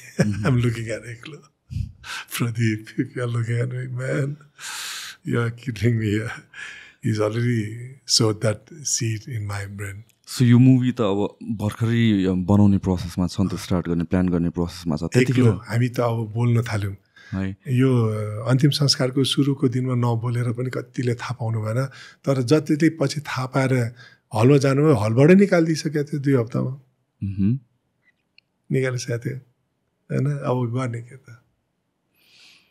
Speaker 1: I'm looking at Eklo. Pradeep, you are looking at me, man, you are kidding me. He's already sowed that seed in my brain.
Speaker 2: So यो मुभी त अब भर्खरै बनाउने प्रोसेसमा छ नि त, स्टार्ट गर्ने प्लान गर्ने प्रोसेसमा छ.
Speaker 1: त्यतिखेर हामी त अब बोल्न थाल्यौँ है. यो अन्तिम संस्कारको सुरुको दिनमा नबोलेर पनि कतिले थाहा पाउनु भएन, तर जतिले पछि थाहा पाएर हलमा जानुभयो, हलबाटै निकालिदिइसकेको थियो 2 हप्तामा. निकालिसकेको थियो होइन. अब गर्ने के त.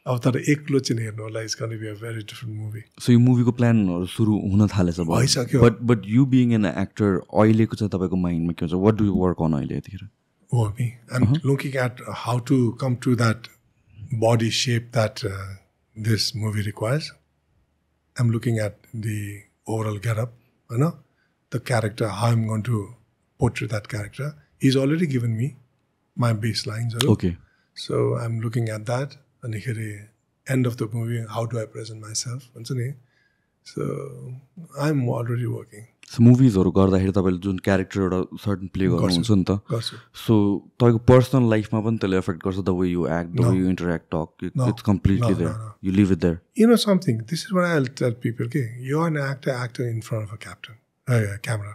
Speaker 1: अब तर एक्लो चाहिँ हेर्नु होला, it's gonna be a very different movie.
Speaker 2: So यो मुभीको प्लानहरू सुरु हुन थालेछ,
Speaker 1: भइसक्यो.
Speaker 2: But you being an actor अहिलेको चाहिँ तपाईँको माइन्डमा के हुन्छ? What do you work on अहिले यतिखेर?
Speaker 1: Oh, me. I'm looking at how to come to that body shape that this movie requires. I'm looking at the overall getup, you know, the character, how I'm going to portray that character. He's already given me my baselines.
Speaker 2: Okay.
Speaker 1: So I'm looking at that. And at the end of the movie, how do I present myself? So I'm already working.
Speaker 2: So मुभिजहरू गर्दाखेरि तपाईँले जुन character एउटा certain play गर्नुहुन्छ नि त, so तपाईँको personal लाइफमा पनि त्यसले एफेक्ट गर्छ? The way you act, the way you interact, talk, it's completely there, you leave it there.
Speaker 1: You know something, this is what I'll tell people, okay? You're an actor in front of a camera.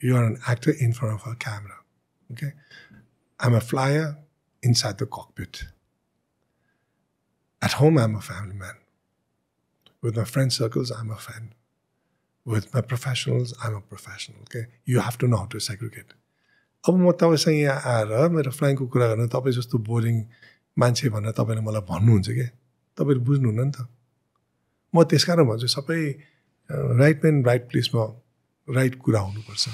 Speaker 1: You are an actor in front of a camera, okay? I'm a flyer inside the cockpit. At home, I'm a family man. With my friend circles, I'm a friend. With my professionals, I'm a professional, okay? You have to know how to segregate. अब म तपाईँसँग यहाँ आएर मेरो फ्लाइङको कुरा गर्न तपाईँ जस्तो बोरिङ मान्छे भनेर तपाईँले मलाई भन्नुहुन्छ क्या, तपाईँले बुझ्नुहुन्न नि त. म त्यस कारण भन्छु सबै राइट म्यान राइट प्लेसमा राइट कुरा हुनुपर्छ.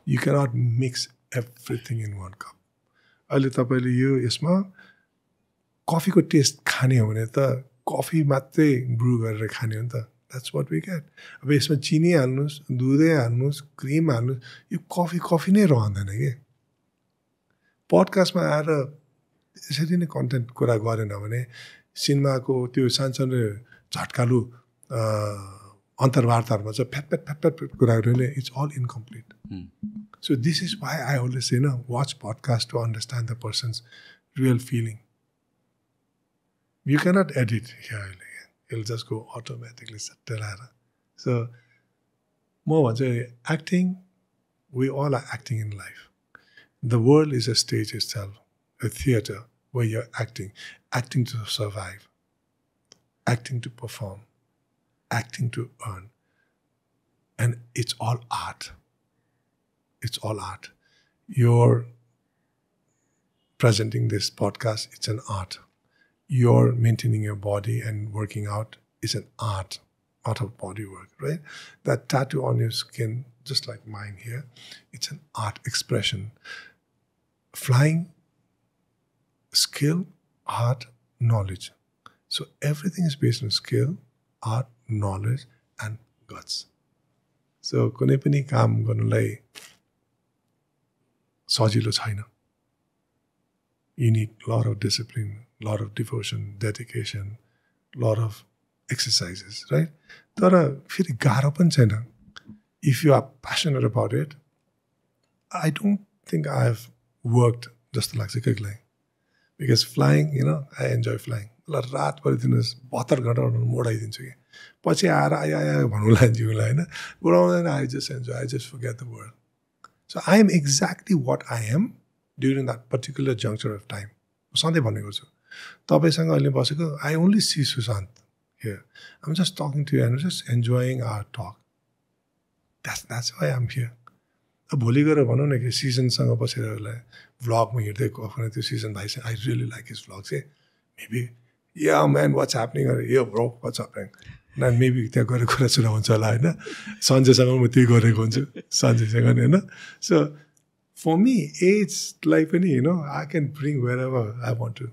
Speaker 1: You cannot mix everything in one cup. अहिले तपाईँले यो यसमा कफीको टेस्ट खाने हो भने त कफी मात्रै ब्रु गरेर खाने हो नि त. That's what we get. अब यसमा चिनी हाल्नुहोस्, दुधै हाल्नुहोस्, क्रिम हाल्नुहोस्, यो कफी नै रहँदैन कि. पडकास्टमा आएर यसरी नै कन्टेन्ट कुरा गरेन भने सिनेमाको त्यो सानसानो झट्कालु अन्तर्वार्ताहरूमा चाहिँ फ्याट कुराहरू नै it's all incomplete. So this is why I always say watch podcast to understand the person's real feeling. You cannot edit here. It'll just go automatically. So, more acting, we all are acting in life. The world is a stage itself, a theater where you're acting to survive, acting to perform, acting to earn. And it's all art. It's all art. You're presenting this podcast, it's an art. You're maintaining your body and working out is an art of body work, right? That tattoo on your skin, just like mine here, it's an art expression. Flying, skill, art, knowledge. So everything is based on skill, art, knowledge, and guts. So कुनै पनि काम गर्नलाई सजिलो छैन. You need a lot of discipline, a lot of devotion, dedication, a lot of exercises, right? तर फेरि गाह्रो पनि छैन. If you are passionate about it, I don't think I've worked जस्तो लाग्छ कहिलेकाहीँ. Because flying, I enjoy flying. मलाई रात परिदिनुहोस् 72 घन्टा मोडाइदिन्छु कि पछि आएर आया भन्नुला जिउलाई होइन उडाउँदैन. I just enjoy, I just forget the world. So I am exactly what I am during that particular juncture of time. सधैँ भन्ने गर्छु तपाईँसँग अहिले बसेको I only see Sushant here. I'm just talking to you and just enjoying our talk. That's why I'm here. अब भोलि गएर भनौँ न कि सिजनसँग बसेर उसलाई भ्लगमा हिँड्दै गएको त्यो सिजन भाइसँग I really like his vlogs. Maybe, yeah man, what's happening? Or, yeah bro, what's happening? And maybe त्यहाँ गएर कुरा सुना हुन्छ होला होइन. सञ्जयसँग म त्यही गरेको हुन्छु सञ्जयसँग नि होइन. So for me, age-लाई पनि I can bring wherever I want to.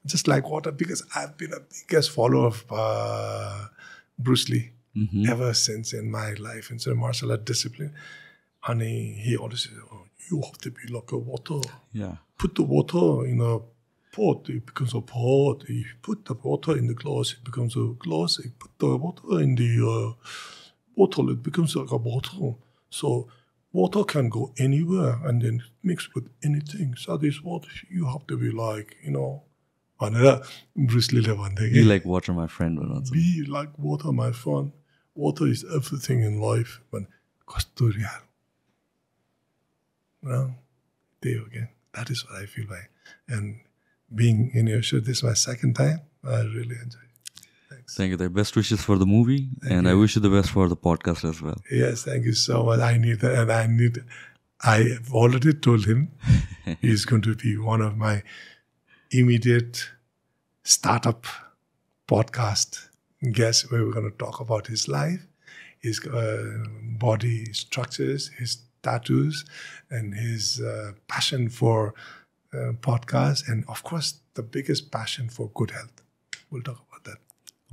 Speaker 1: Just like water, because I've been a biggest follower of Bruce Lee ever since in my life. And so martial art discipline. And he always says, oh, you have to be like a water.
Speaker 2: Yeah.
Speaker 1: Put the water in a pot, it becomes a pot. You put the water in the glass, it becomes a glass. You put the water in the bottle, it becomes like a bottle. So water can go anywhere and then mix with anything. So this is what you have to be like, Bruce Lee
Speaker 2: Be like water, my friend.
Speaker 1: Be like water, my friend. Water is everything in life. But kasto real. Well, there you again. That is what I feel like. And being in your show, this is my second time. I really enjoy it. Thanks.
Speaker 2: Thank you. Best wishes for the movie.
Speaker 1: Thank you.
Speaker 2: I wish you the best for the podcast as well.
Speaker 1: Yes, thank you so much. I need that. And I have already told him he's going to be one of my immediate startup podcast guests where we're going to talk about his life, his body structures, his tattoos, and his passion for podcasts, and of course the biggest passion for good health. We'll talk about that.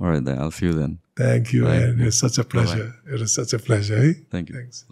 Speaker 2: All right, then. I'll see you then.
Speaker 1: Thank you,
Speaker 2: Bye.
Speaker 1: man. It's such a pleasure.
Speaker 2: Bye-bye.
Speaker 1: It was such a pleasure. Eh?
Speaker 2: Thank you.
Speaker 1: Thanks.